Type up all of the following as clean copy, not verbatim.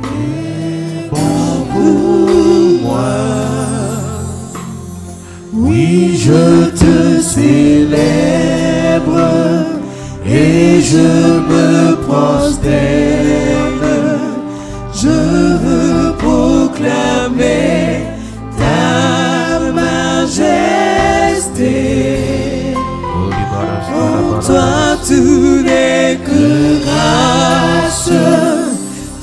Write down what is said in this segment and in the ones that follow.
est bon pour moi. Oui, je te célèbre et je me prosterne. Je veux proclamer ta majesté. En toi tout n'est que grâce,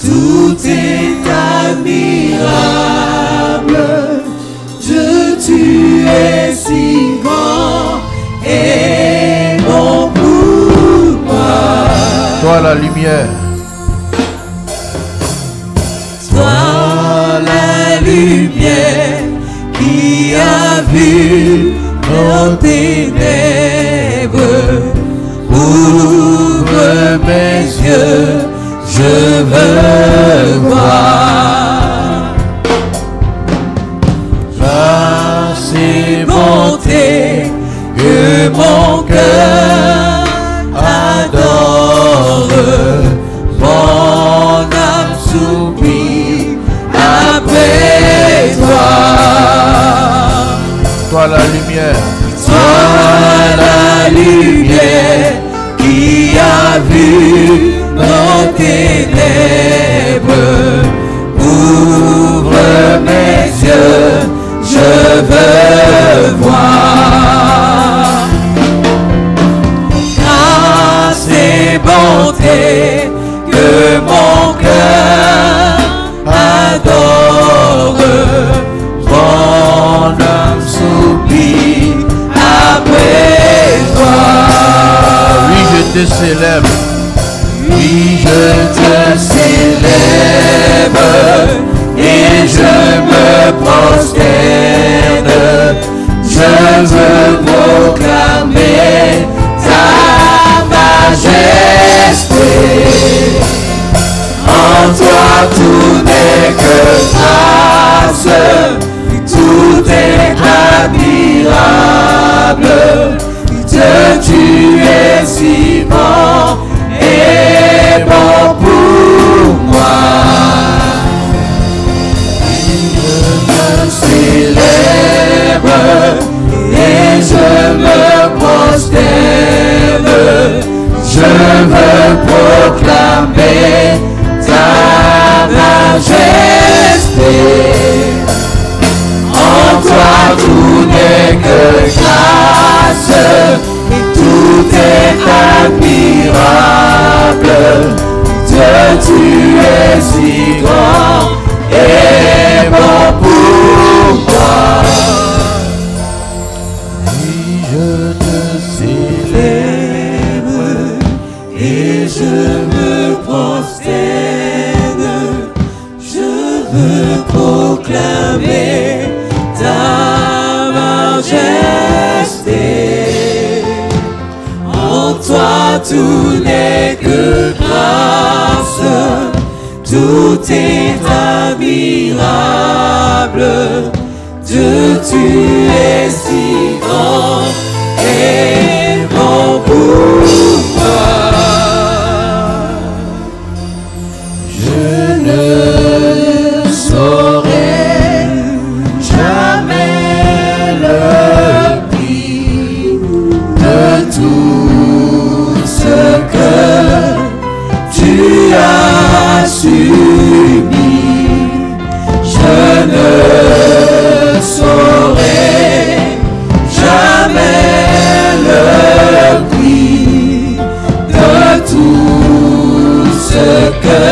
tout est admirable. Dieu, tu es si grand et bon pour moi. Toi la lumière. Toi la lumière qui a vu nos ténèbres. Ouvre mes yeux, je veux voir. Grâce et bonté que mon cœur adore. Mon âme s'oublie après toi. Toi la lumière. Toi la lumière qui a vu nos ténèbres. Ouvre mes yeux, je veux voir. Grâce et bonté que mon cœur adore. Mon âme s'oublie après toi. Oui, je te célèbre. Oui, je te célèbre et je me prosterne. Je veux proclamer ta majesté. En toi tout n'est que grâce, tout est admirable. Dieu, tu es si bon et bon pour moi. Je me célèbre et je me prosterne. Je veux proclamer ta majesté. En toi tout n'est que grâce et tout est admirable. Dieu, tu es si grand et bon pour moi. Oui, je te célèbre et je me prosterne. Je veux proclamer ta majesté. En toi tout n'est que grâce, tout est admirable. Dieu, tu es si grand et bon pour moi. Je ne saurais jamais le prix de tout ce que tu as subi. Je ne saurais jamais le prix de tout ce que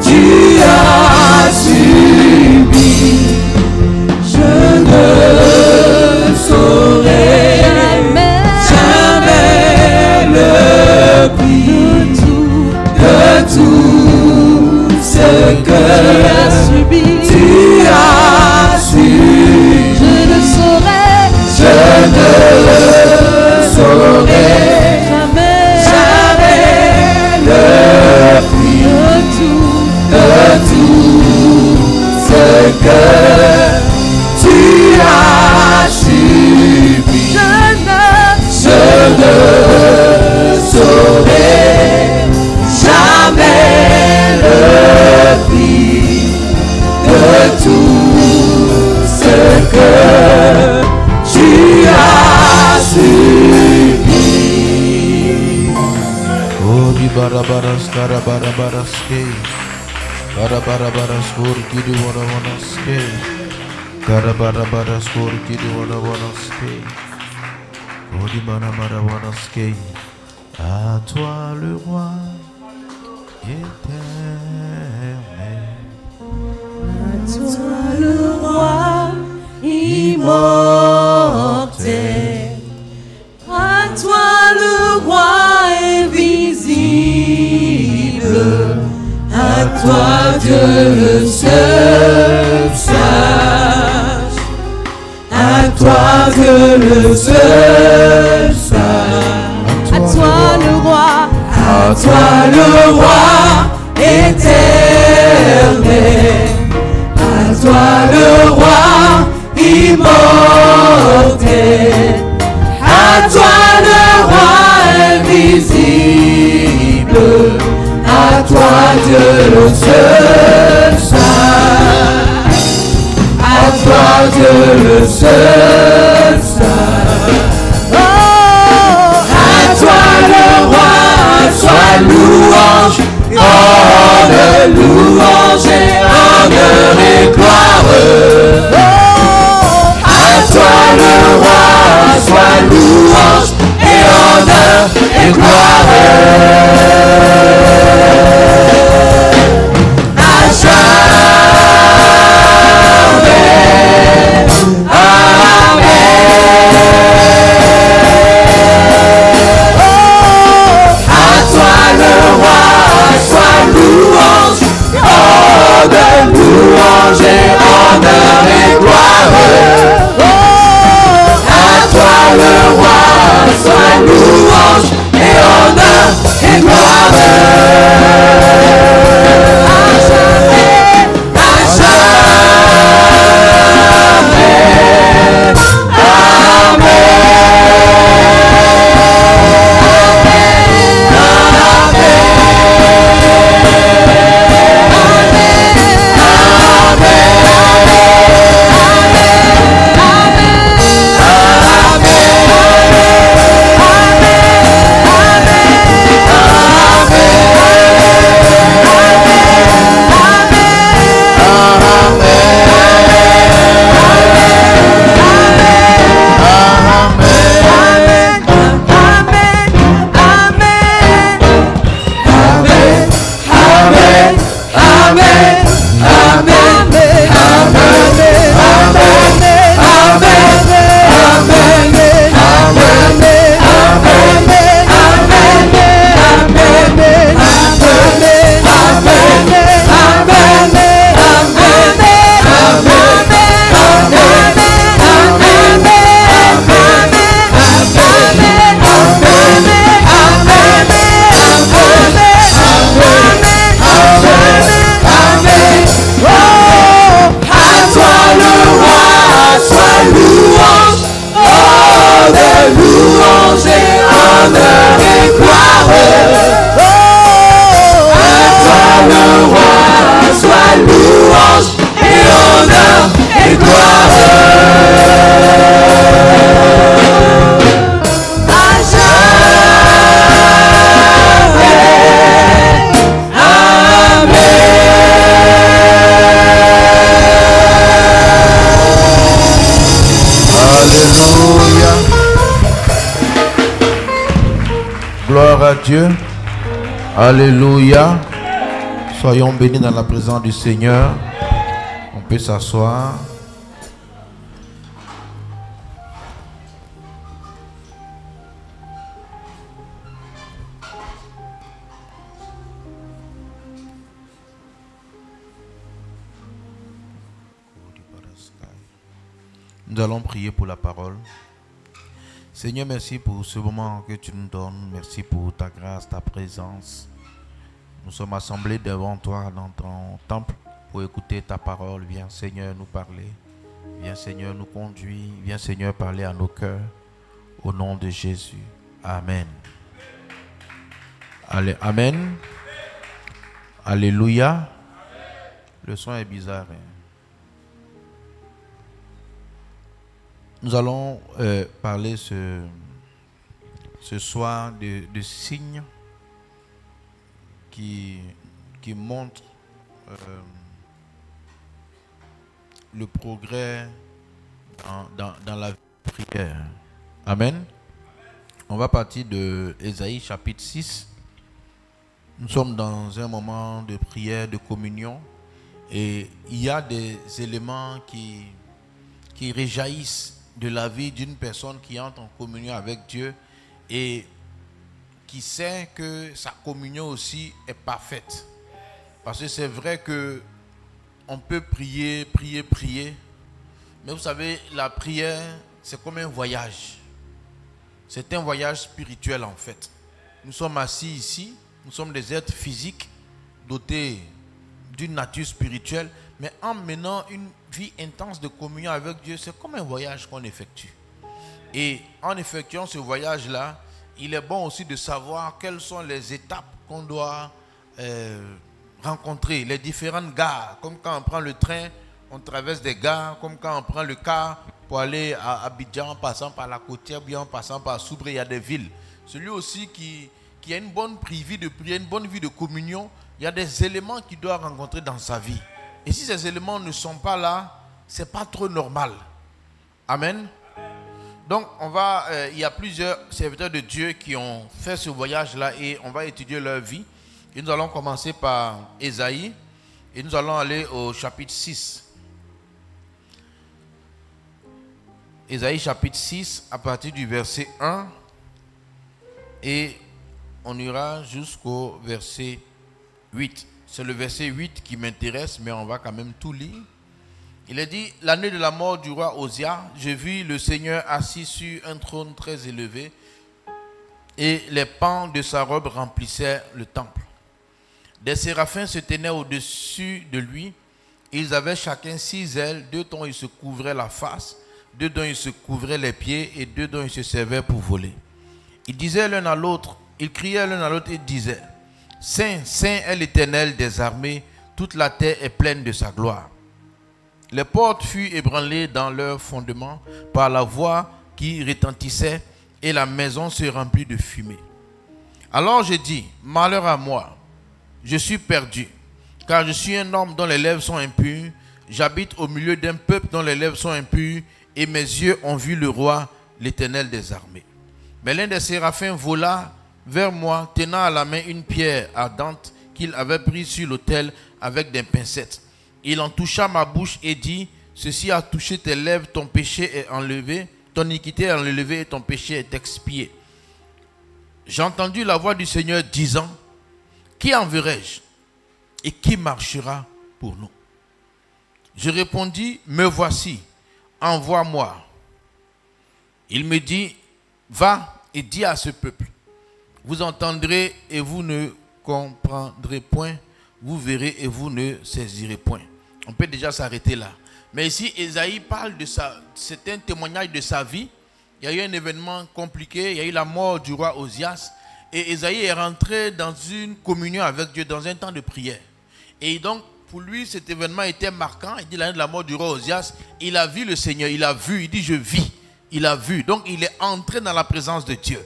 tu as subi. Je ne saurais jamais le prix de tout ce que tu as subi. Je ne saurais jamais le prix de tout ce que tu as subi. Je ne saurais jamais barabaras karabarabaras Karabarabaras kur kidi wana wana ske. Karabarabaras kur kidi wana wana ske. Odi mana mara wana ske. À toi le roi éternel. À toi le roi immortel. À toi le roi invisible. À toi Dieu le seul sage. À toi Dieu le seul sage. À toi le roi. À toi le roi éternel. À toi le roi immortel. À toi le roi invisible. À toi Dieu le seul sage. À toi Dieu le seul sage. Oh, à toi le roi soit louange, honneur, louange et honneur et gloire. Oh, à toi le roi soit louange et honneur et gloire. Louange et honneur et gloire. Oh, à toi le roi soit louange et honneur et gloire. À jamais, à jamais. Louange et honneur et gloire. Oh, à toi le roi soit louange et honneur et gloire. À jamais. Amen. Alléluia. Gloire à Dieu. Alléluia. Soyons bénis dans la présence du Seigneur. On peut s'asseoir. Nous allons prier pour la parole. Seigneur, merci pour ce moment que tu nous donnes. Merci pour ta grâce, ta présence. Nous sommes assemblés devant toi dans ton temple pour écouter ta parole. Viens, Seigneur, nous parler. Viens, Seigneur, nous conduire. Viens, Seigneur, parler à nos cœurs. Au nom de Jésus. Amen. Allez, amen. Alléluia. Le son est bizarre. Hein? Nous allons parler ce soir de signes qui montre le progrès dans la prière. Amen. On va partir de Ésaïe chapitre 6. Nous sommes dans un moment de prière, de communion. Et il y a des éléments qui réjaillissent de la vie d'une personne qui entre en communion avec Dieu et qui sait que sa communion aussi est parfaite. Parce que c'est vrai que on peut prier, mais vous savez, la prière, c'est comme un voyage. C'est un voyage spirituel en fait. Nous sommes assis ici, nous sommes des êtres physiques dotés d'une nature spirituelle, mais en menant une vie intense de communion avec Dieu, c'est comme un voyage qu'on effectue. Et en effectuant ce voyage-là, il est bon aussi de savoir quelles sont les étapes qu'on doit rencontrer, les différentes gares. Comme quand on prend le train, on traverse des gares, comme quand on prend le car pour aller à Abidjan en passant par la Côtière, bien en passant par Soubré, il y a des villes. Celui aussi qui a une bonne vie de prière, une bonne vie de communion, il y a des éléments qu'il doit rencontrer dans sa vie. Et si ces éléments ne sont pas là, ce n'est pas trop normal. Amen. Donc, il y a plusieurs serviteurs de Dieu qui ont fait ce voyage-là et on va étudier leur vie. Et nous allons commencer par Ésaïe et nous allons aller au chapitre 6. Ésaïe chapitre 6 à partir du verset 1 et on ira jusqu'au verset 8. C'est le verset 8 qui m'intéresse, mais on va quand même tout lire. Il est dit, l'année de la mort du roi Osia, je vis le Seigneur assis sur un trône très élevé et les pans de sa robe remplissaient le temple. Des séraphins se tenaient au-dessus de lui. Ils avaient chacun 6 ailes, 2 dont ils se couvraient la face, 2 dont ils se couvraient les pieds et 2 dont ils se servaient pour voler. Ils disaient l'un à l'autre, ils criaient l'un à l'autre et disaient, Saint, Saint est l'Éternel des armées, toute la terre est pleine de sa gloire. Les portes furent ébranlées dans leur fondement par la voix qui retentissait et la maison se remplit de fumée. Alors je dis, malheur à moi, je suis perdu, car je suis un homme dont les lèvres sont impures, j'habite au milieu d'un peuple dont les lèvres sont impures, et mes yeux ont vu le roi, l'Éternel des armées. Mais l'un des séraphins vola vers moi, tenant à la main une pierre ardente qu'il avait prise sur l'autel avec des pincettes. Il en toucha ma bouche et dit, ceci a touché tes lèvres, ton péché est enlevé, ton iniquité est enlevée et ton péché est expié. J'ai entendu la voix du Seigneur disant, qui enverrai-je et qui marchera pour nous? Je répondis, me voici, envoie-moi. Il me dit, va et dis à ce peuple, vous entendrez et vous ne comprendrez point, vous verrez et vous ne saisirez point. On peut déjà s'arrêter là. Mais ici, Ésaïe parle de ça, c'est un témoignage de sa vie. Il y a eu un événement compliqué, il y a eu la mort du roi Osias. Et Ésaïe est rentré dans une communion avec Dieu, dans un temps de prière. Et donc, pour lui, cet événement était marquant. Il dit l'année de la mort du roi Osias, il a vu le Seigneur, il a vu, il dit je vis, il a vu. Donc, il est entré dans la présence de Dieu.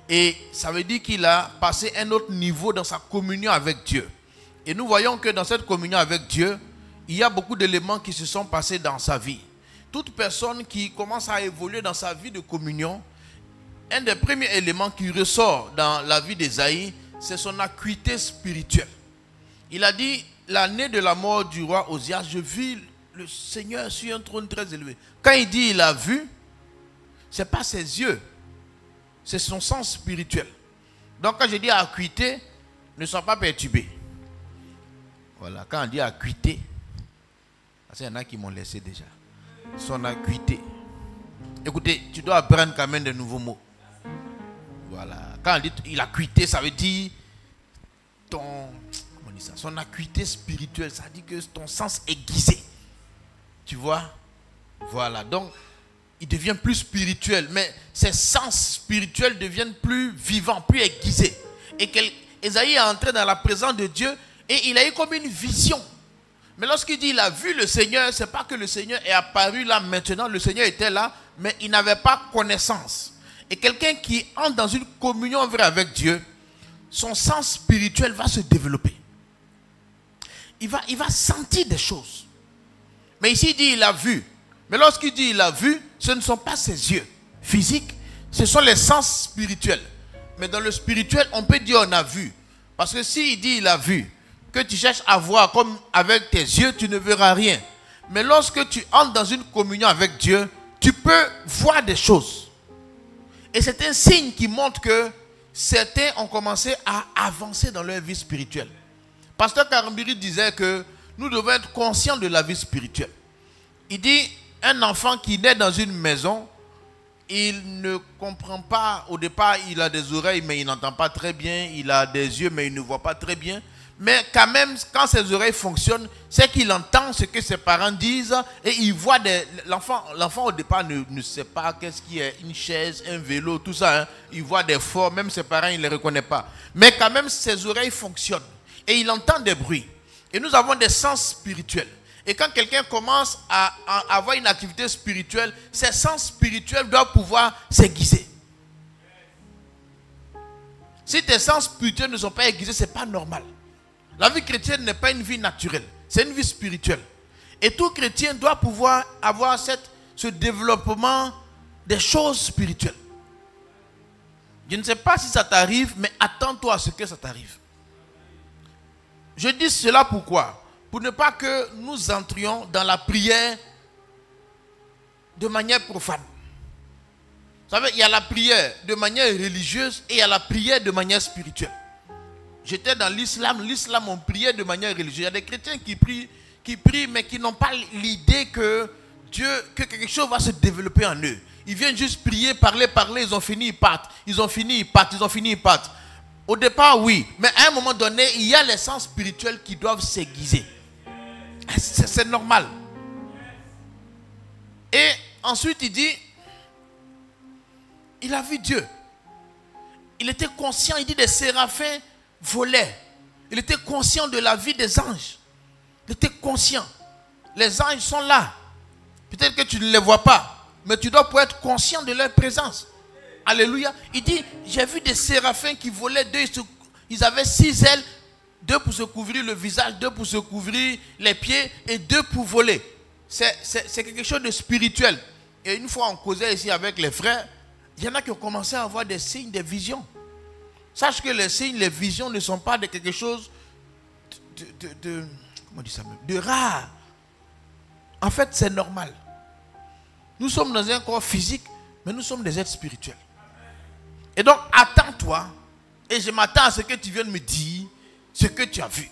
Et ça veut dire qu'il a passé un autre niveau dans sa communion avec Dieu. Et nous voyons que dans cette communion avec Dieu, il y a beaucoup d'éléments qui se sont passés dans sa vie. Toute personne qui commence à évoluer dans sa vie de communion, un des premiers éléments qui ressort dans la vie d'Ésaïe, c'est son acuité spirituelle. Il a dit, l'année de la mort du roi Osias, je vis le Seigneur sur un trône très élevé. Quand il dit il a vu, ce n'est pas ses yeux, c'est son sens spirituel. Donc quand je dis acuité, ne sois pas perturbé. Voilà, quand on dit acuité, parce qu'il y en a qui m'ont laissé déjà. Son acuité. Écoutez, tu dois apprendre quand même de nouveaux mots. Voilà. Quand on dit il a acuité, ça veut dire son acuité spirituelle, ça dit que ton sens aiguisé. Tu vois? Voilà. Donc, il devient plus spirituel, mais ses sens spirituels deviennent plus vivants, plus aiguisés. Et Ésaïe est entré dans la présence de Dieu et il a eu comme une vision. Mais lorsqu'il dit il a vu le Seigneur, ce n'est pas que le Seigneur est apparu là maintenant, le Seigneur était là, mais il n'avait pas connaissance. Et quelqu'un qui entre dans une communion vraie avec Dieu, son sens spirituel va se développer. Il va sentir des choses. Mais ici, il dit il a vu. Mais lorsqu'il dit il a vu, ce ne sont pas ses yeux physiques, ce sont les sens spirituels. Mais dans le spirituel, on peut dire on a vu. Parce que s'il dit il a vu, que tu cherches à voir comme avec tes yeux, tu ne verras rien. Mais lorsque tu entres dans une communion avec Dieu, tu peux voir des choses. Et c'est un signe qui montre que certains ont commencé à avancer dans leur vie spirituelle. Pasteur Karambiri disait que nous devons être conscients de la vie spirituelle. Il dit, un enfant qui naît dans une maison, il ne comprend pas, au départ il a des oreilles mais il n'entend pas très bien, il a des yeux mais il ne voit pas très bien. Mais quand même, quand ses oreilles fonctionnent, c'est qu'il entend ce que ses parents disent et il voit l'enfant au départ ne sait pas qu'est-ce qui est une chaise, un vélo, tout ça. Hein. Il voit des formes, même ses parents, il ne les reconnaît pas. Mais quand même, ses oreilles fonctionnent et il entend des bruits. Et nous avons des sens spirituels. Et quand quelqu'un commence à avoir une activité spirituelle, ses sens spirituels doivent pouvoir s'aiguiser. Si tes sens spirituels ne sont pas aiguisés, ce n'est pas normal. La vie chrétienne n'est pas une vie naturelle, c'est une vie spirituelle. Et tout chrétien doit pouvoir avoir ce développement des choses spirituelles. Je ne sais pas si ça t'arrive, mais attends-toi à ce que ça t'arrive. Je dis cela pourquoi? Pour ne pas que nous entrions dans la prière de manière profane. Vous savez, il y a la prière de manière religieuse et il y a la prière de manière spirituelle. J'étais dans l'islam, on priait de manière religieuse. Il y a des chrétiens qui prient, mais qui n'ont pas l'idée que quelque chose va se développer en eux. Ils viennent juste prier, parler, ils ont fini, ils partent. Au départ, oui, mais à un moment donné, il y a les sens spirituels qui doivent s'aiguiser. C'est normal. Et ensuite, il dit, il a vu Dieu. Il était conscient, il dit des séraphins volaient. Il était conscient de la vie des anges. Il était conscient. Les anges sont là. Peut-être que tu ne les vois pas, mais tu dois pouvoir être conscient de leur présence. Alléluia. Il dit, j'ai vu des séraphins qui volaient. Ils avaient 6 ailes. 2 pour se couvrir le visage, 2 pour se couvrir les pieds et 2 pour voler. C'est quelque chose de spirituel. Et une fois on causait ici avec les frères, il y en a qui ont commencé à avoir des signes, des visions. Sache que les signes, les visions ne sont pas de quelque chose comment on dit ça même, de rare. En fait, c'est normal. Nous sommes dans un corps physique, mais nous sommes des êtres spirituels. Et donc, attends-toi, et je m'attends à ce que tu viennes me dire ce que tu as vu.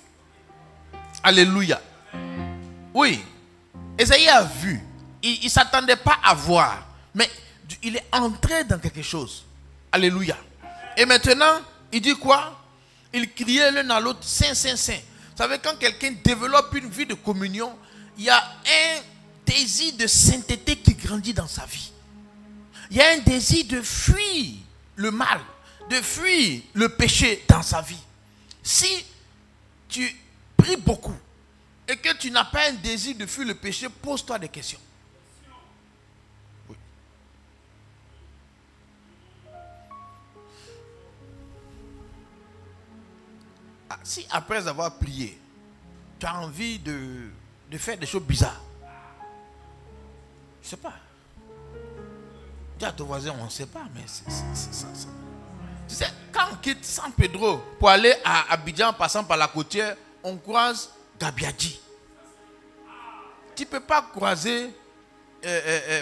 Alléluia. Oui, Esaïe a vu. Il ne s'attendait pas à voir, mais il est entré dans quelque chose. Alléluia. Et maintenant, il dit quoi? Il criait l'un à l'autre, Saint, Saint, Saint. Vous savez, quand quelqu'un développe une vie de communion, il y a un désir de sainteté qui grandit dans sa vie. Il y a un désir de fuir le mal, de fuir le péché dans sa vie. Si tu pries beaucoup et que tu n'as pas un désir de fuir le péché, pose-toi des questions. Oui. Si après avoir prié, tu as envie de faire des choses bizarres, je ne sais pas. Dis à ton voisin, on ne sait pas, mais c'est ça. Tu sais, quand on quitte San Pedro pour aller à Abidjan en passant par la côtière, on croise Gabiadji. Tu ne peux pas croiser,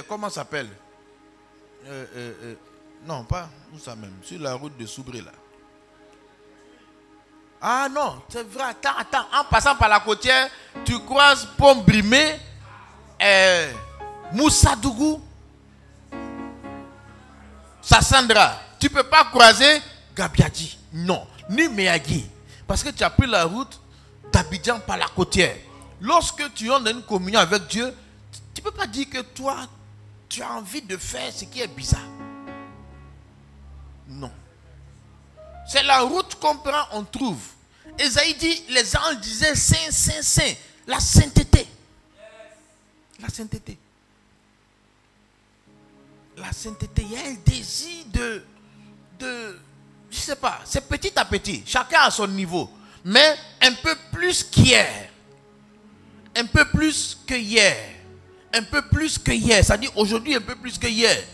comment ça s'appelle? Non, pas où ça même, sur la route de Soubré là. Ah non, c'est vrai, attends. En passant par la côtière, tu croises Pomme Brimé, Moussa Dougou, Sassandra. Tu ne peux pas croiser Gabiadji. Non, ni Meyagi. Parce que tu as pris la route d'Abidjan par la côtière. Lorsque tu entres dans une communion avec Dieu, tu ne peux pas dire que toi, tu as envie de faire ce qui est bizarre. Non. C'est la route qu'on prend, on trouve. Esaïe dit, les anges disaient Saint, Saint, Saint. La sainteté. La sainteté. La sainteté. Il y a un désir je ne sais pas, c'est petit à petit, chacun à son niveau, mais un peu plus qu'hier. Un peu plus que hier. Un peu plus que hier. Ça dit aujourd'hui un peu plus que hier.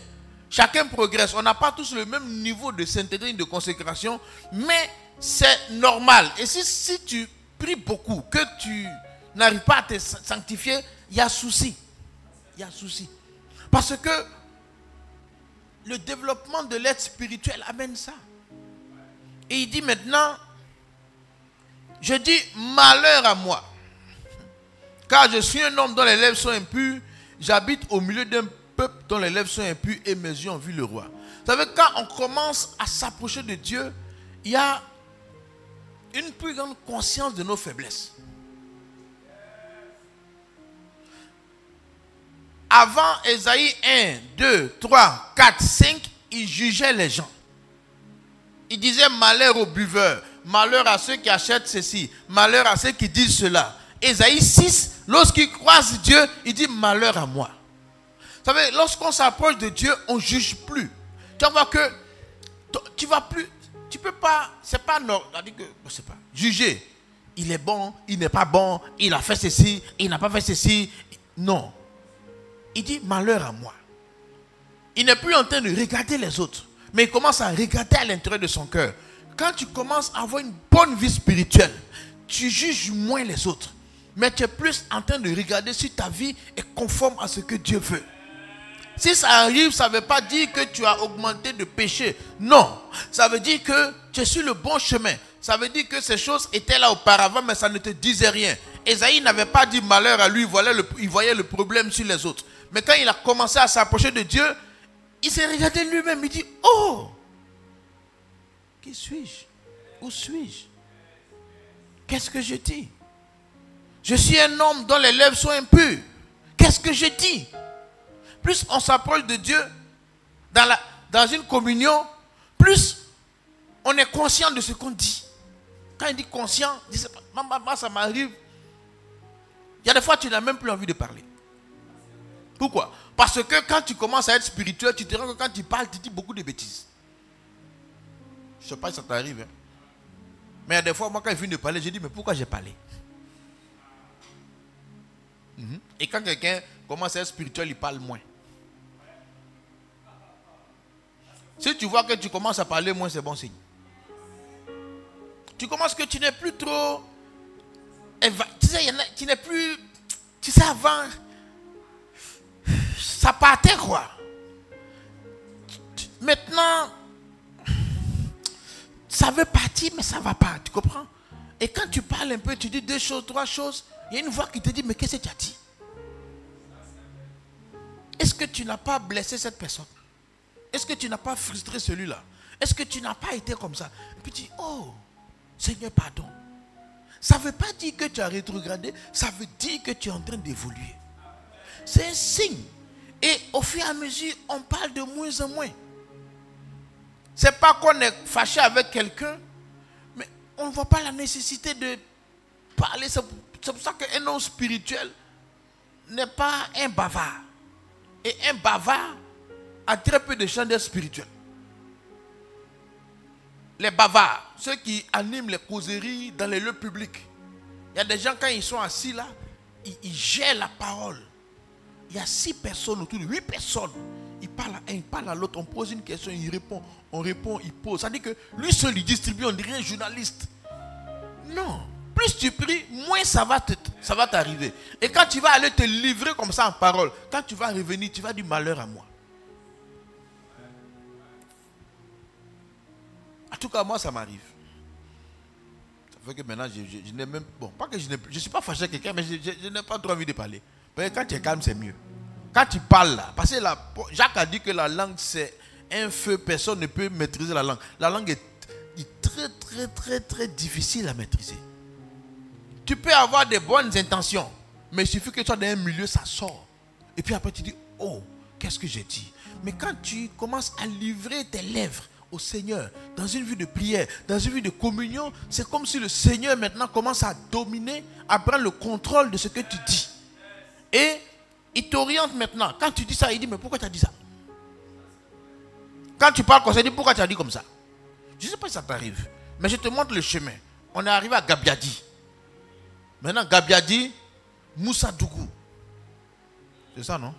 Chacun progresse. On n'a pas tous le même niveau de sainteté, de consécration, mais c'est normal. Et si tu pries beaucoup, que tu n'arrives pas à te sanctifier, il y a souci. Il y a souci. Parce que le développement de l'être spirituel amène ça. Et il dit maintenant, je dis malheur à moi. Car je suis un homme dont les lèvres sont impures, j'habite au milieu d'un peuple dont les lèvres sont impures et mes yeux ont vu le roi. Vous savez, quand on commence à s'approcher de Dieu, il y a une plus grande conscience de nos faiblesses. Avant Ésaïe 1, 2, 3, 4, 5, il jugeait les gens. Il disait malheur aux buveurs, malheur à ceux qui achètent ceci, malheur à ceux qui disent cela. Ésaïe 6, lorsqu'il croise Dieu, il dit malheur à moi. Vous savez, lorsqu'on s'approche de Dieu, on ne juge plus. Tu vas voir que tu vas plus, tu peux pas, c'est pas normal, c'est pas juger. Il est bon, il n'est pas bon, il a fait ceci, il n'a pas fait ceci. Non. Il dit malheur à moi. Il n'est plus en train de regarder les autres, mais il commence à regarder à l'intérieur de son cœur. Quand tu commences à avoir une bonne vie spirituelle, tu juges moins les autres. Mais tu es plus en train de regarder si ta vie est conforme à ce que Dieu veut. Si ça arrive, ça ne veut pas dire que tu as augmenté de péché. Non. Ça veut dire que tu es sur le bon chemin. Ça veut dire que ces choses étaient là auparavant, mais ça ne te disait rien. Ésaïe n'avait pas dit malheur à lui, il voyait le problème sur les autres. Mais quand il a commencé à s'approcher de Dieu, il s'est regardé lui-même. Il dit, oh, qui suis-je? Où suis-je? Qu'est-ce que je dis? Je suis un homme dont les lèvres sont impures. Qu'est-ce que je dis? Plus on s'approche de Dieu dans une communion, plus on est conscient de ce qu'on dit. Quand il dit conscient, il dit, maman, ça m'arrive. Il y a des fois, tu n'as même plus envie de parler. Pourquoi? Parce que quand tu commences à être spirituel, tu te rends compte que quand tu parles, tu dis beaucoup de bêtises. Je ne sais pas si ça t'arrive. Hein? Mais il y a des fois, moi, quand il finit de parler, je dis, mais pourquoi j'ai parlé? Et quand quelqu'un commence à être spirituel, il parle moins. Si tu vois que tu commences à parler moins, c'est bon signe. Tu commences que tu n'es plus trop... Tu sais, tu n'es plus... Tu sais, avant, ça partait quoi. Maintenant, ça veut partir, mais ça ne va pas. Tu comprends? Et quand tu parles un peu, tu dis 2 choses, 3 choses, il y a une voix qui te dit, mais qu'est-ce que tu as dit? Est-ce que tu n'as pas blessé cette personne? Est-ce que tu n'as pas frustré celui-là? Est-ce que tu n'as pas été comme ça? Et puis tu dis, oh, Seigneur, pardon. Ça ne veut pas dire que tu as rétrogradé, ça veut dire que tu es en train d'évoluer. C'est un signe. Et au fur et à mesure, on parle de moins en moins. Ce n'est pas qu'on est fâché avec quelqu'un, mais on ne voit pas la nécessité de parler. C'est pour ça qu'un homme spirituel n'est pas un bavard. Et un bavard a très peu de chandelles spirituelles. Les bavards, ceux qui animent les causeries dans les lieux publics. Il y a des gens, quand ils sont assis là, ils gèrent la parole. Il y a 6 personnes autour de 8 personnes. Il parle à un, il parle à l'autre, on pose une question, il répond, on répond, il pose. Ça veut dire que lui seul, il distribue, on dirait un journaliste. Non. Plus tu pries, moins ça va t'arriver. Et quand tu vas aller te livrer comme ça en parole, quand tu vas revenir, tu vas dire malheur à moi. En tout cas, moi, ça m'arrive. Ça fait que maintenant, je n'ai même... Bon, pas que je ne suis pas fâché avec quelqu'un, mais je n'ai pas trop envie de parler. Mais quand tu es calme, c'est mieux. Quand tu parles là, parce que Jacques a dit que la langue, c'est un feu, personne ne peut maîtriser la langue. La langue est très, très, très, très difficile à maîtriser. Tu peux avoir des bonnes intentions, mais il suffit que tu sois dans un milieu, ça sort. Et puis après, tu dis, oh, qu'est-ce que j'ai dit? Mais quand tu commences à livrer tes lèvres au Seigneur, dans une vie de prière, dans une vie de communion, c'est comme si le Seigneur maintenant commence à dominer, à prendre le contrôle de ce que tu dis. Et il t'oriente maintenant. Quand tu dis ça, il dit, mais pourquoi tu as dit ça? Quand tu parles comme ça, il dit, pourquoi tu as dit comme ça? Je ne sais pas si ça t'arrive. Mais je te montre le chemin. On est arrivé à Gabiadi. Maintenant, Gabiadi, Moussa Dougou. C'est ça, non?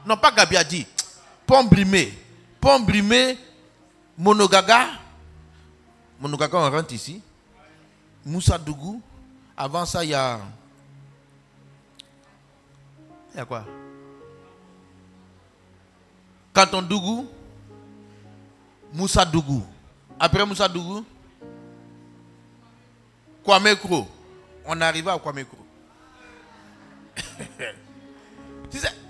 Non, pas Gabiadi. Pont-Brimé. Pont-Brimé, Monogaga. Monogaga, on rentre ici. Moussa Dougou. Avant ça, il y a... Il y a quoi? Canton Dougou. Moussa Dougou. Après Moussa Dougou, Kwamekro. On est arrivé à Kwamekro.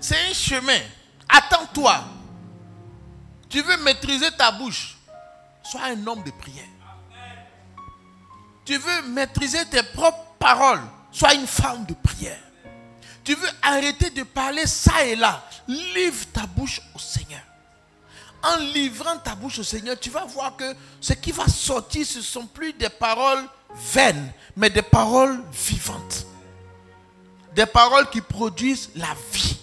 C'est un chemin. Attends-toi. Tu veux maîtriser ta bouche. Sois un homme de prière. Tu veux maîtriser tes propres paroles. Sois une femme de prière. Tu veux arrêter de parler ça et là. Livre ta bouche au Seigneur. En livrant ta bouche au Seigneur, tu vas voir que ce qui va sortir, ce ne sont plus des paroles vaines, mais des paroles vivantes. Des paroles qui produisent la vie.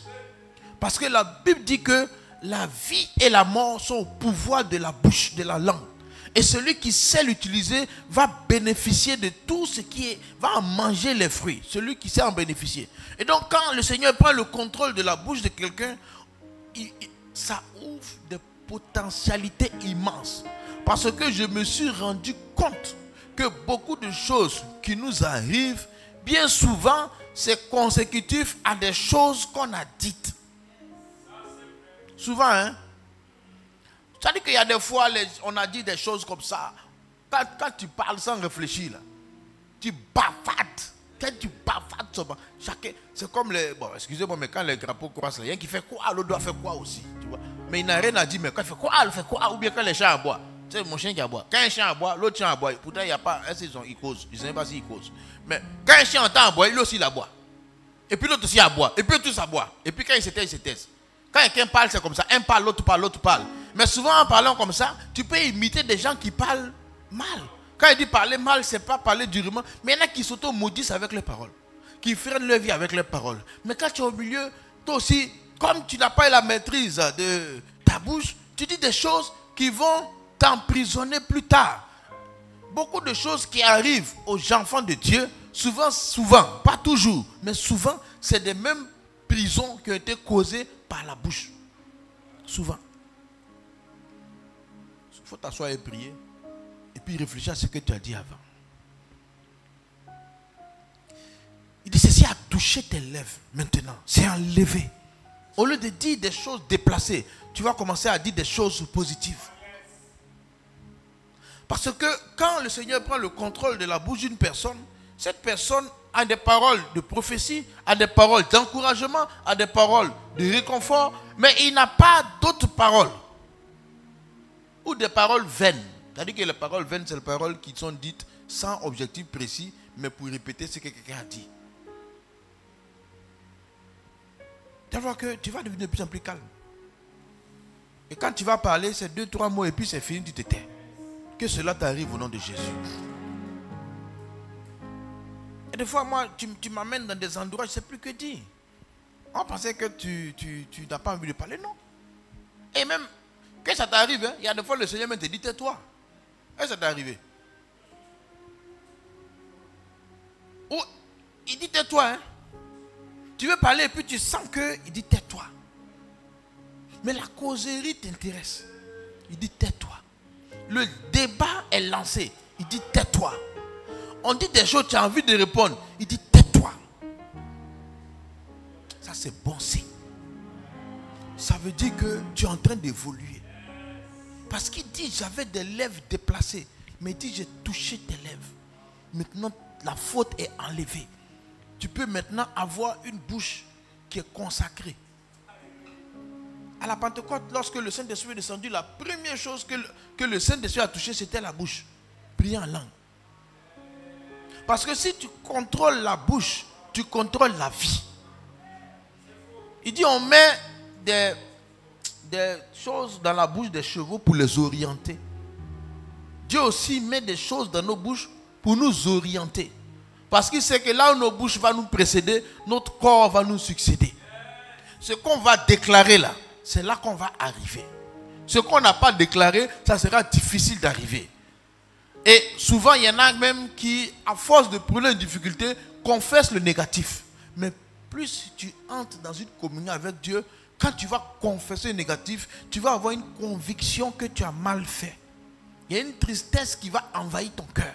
Parce que la Bible dit que la vie et la mort sont au pouvoir de la bouche, de la langue. Et celui qui sait l'utiliser va bénéficier de tout ce qui est, va en manger les fruits. Celui qui sait en bénéficier. Et donc quand le Seigneur prend le contrôle de la bouche de quelqu'un, ça ouvre des potentialités immenses. Parce que je me suis rendu compte que beaucoup de choses qui nous arrivent, bien souvent, c'est consécutif à des choses qu'on a dites. Souvent, hein? C'est-à-dire qu'il y a des fois, on a dit des choses comme ça. Quand tu parles sans réfléchir, là, tu bavades. Quand tu bavades, chacun, c'est comme les... Bon, excusez-moi, mais quand les crapauds croissent, il y a un qui fait quoi, l'autre doit faire quoi aussi. Tu vois? Mais il n'a rien à dire, mais quand il fait quoi, il fait quoi. Ou bien quand les chiens aboient. C'est mon chien qui aboie. Quand un chien aboie, l'autre chien aboie. Pourtant, il n'y a pas un saison, il cause. Je ne sais pas s'il cause. Mais quand un chien entend aboie, lui aussi il aboie. Et puis l'autre aussi aboie. Et puis tous aboient. Et puis quand il se taise, il se taise. Quand quelqu'un parle, c'est comme ça. Un parle, l'autre parle, l'autre parle. Mais souvent, en parlant comme ça, tu peux imiter des gens qui parlent mal. Quand il dit parler mal, ce n'est pas parler durement. Mais il y en a qui s'auto-maudissent avec les paroles. Qui freinent leur vie avec les paroles. Mais quand tu es au milieu, toi aussi, comme tu n'as pas eu la maîtrise de ta bouche, tu dis des choses qui vont t'emprisonner plus tard. Beaucoup de choses qui arrivent aux enfants de Dieu, souvent, pas toujours, mais souvent, c'est des mêmes prisons qui ont été causées par la bouche. Souvent. Il faut t'asseoir et prier. Et puis réfléchir à ce que tu as dit avant. Il dit, ceci a touché tes lèvres maintenant. C'est enlevé. Au lieu de dire des choses déplacées, tu vas commencer à dire des choses positives. Parce que quand le Seigneur prend le contrôle de la bouche d'une personne, cette personne a des paroles de prophétie, a des paroles d'encouragement, a des paroles de réconfort, mais il n'a pas d'autres paroles. Ou des paroles vaines. C'est-à-dire que les paroles vaines, c'est les paroles qui sont dites sans objectif précis, mais pour répéter ce que quelqu'un a dit. Tu vas voir que tu vas devenir de plus en plus calme. Et quand tu vas parler, c'est 2-3 mots et puis c'est fini, tu te tais. Que cela t'arrive au nom de Jésus. Et des fois, moi, tu m'amènes dans des endroits, je ne sais plus que dire. On pensait que tu n'as pas envie de parler, non. Et même, quand ça t'arrive, hein, il y a des fois le Seigneur me dit, tais-toi. Est-ce que ça t'est arrivé? Ou il dit, tais-toi. Hein. Tu veux parler et puis tu sens qu'il dit, tais-toi. Mais la causerie t'intéresse. Il dit, tais-toi. Le débat est lancé. Il dit, tais-toi. On dit des choses, tu as envie de répondre. Il dit, tais-toi. Ça, c'est bon signe. Ça veut dire que tu es en train d'évoluer. Parce qu'il dit, j'avais des lèvres déplacées. Mais il dit, j'ai touché tes lèvres. Maintenant, la faute est enlevée. Tu peux maintenant avoir une bouche qui est consacrée. À la Pentecôte, lorsque le Saint-Esprit est descendu, la première chose que le Saint-Esprit a touché, c'était la bouche. Prier en langue. Parce que si tu contrôles la bouche, tu contrôles la vie. Il dit, on met des choses dans la bouche des chevaux pour les orienter. Dieu aussi met des choses dans nos bouches pour nous orienter. Parce qu'il sait que là où nos bouches vont nous précéder, notre corps va nous succéder. Ce qu'on va déclarer là, c'est là qu'on va arriver. Ce qu'on n'a pas déclaré, ça sera difficile d'arriver. Et souvent, il y en a même qui, à force de prendre une difficulté, confessent le négatif. Mais plus tu entres dans une communion avec Dieu, quand tu vas confesser le négatif, tu vas avoir une conviction que tu as mal fait. Il y a une tristesse qui va envahir ton cœur.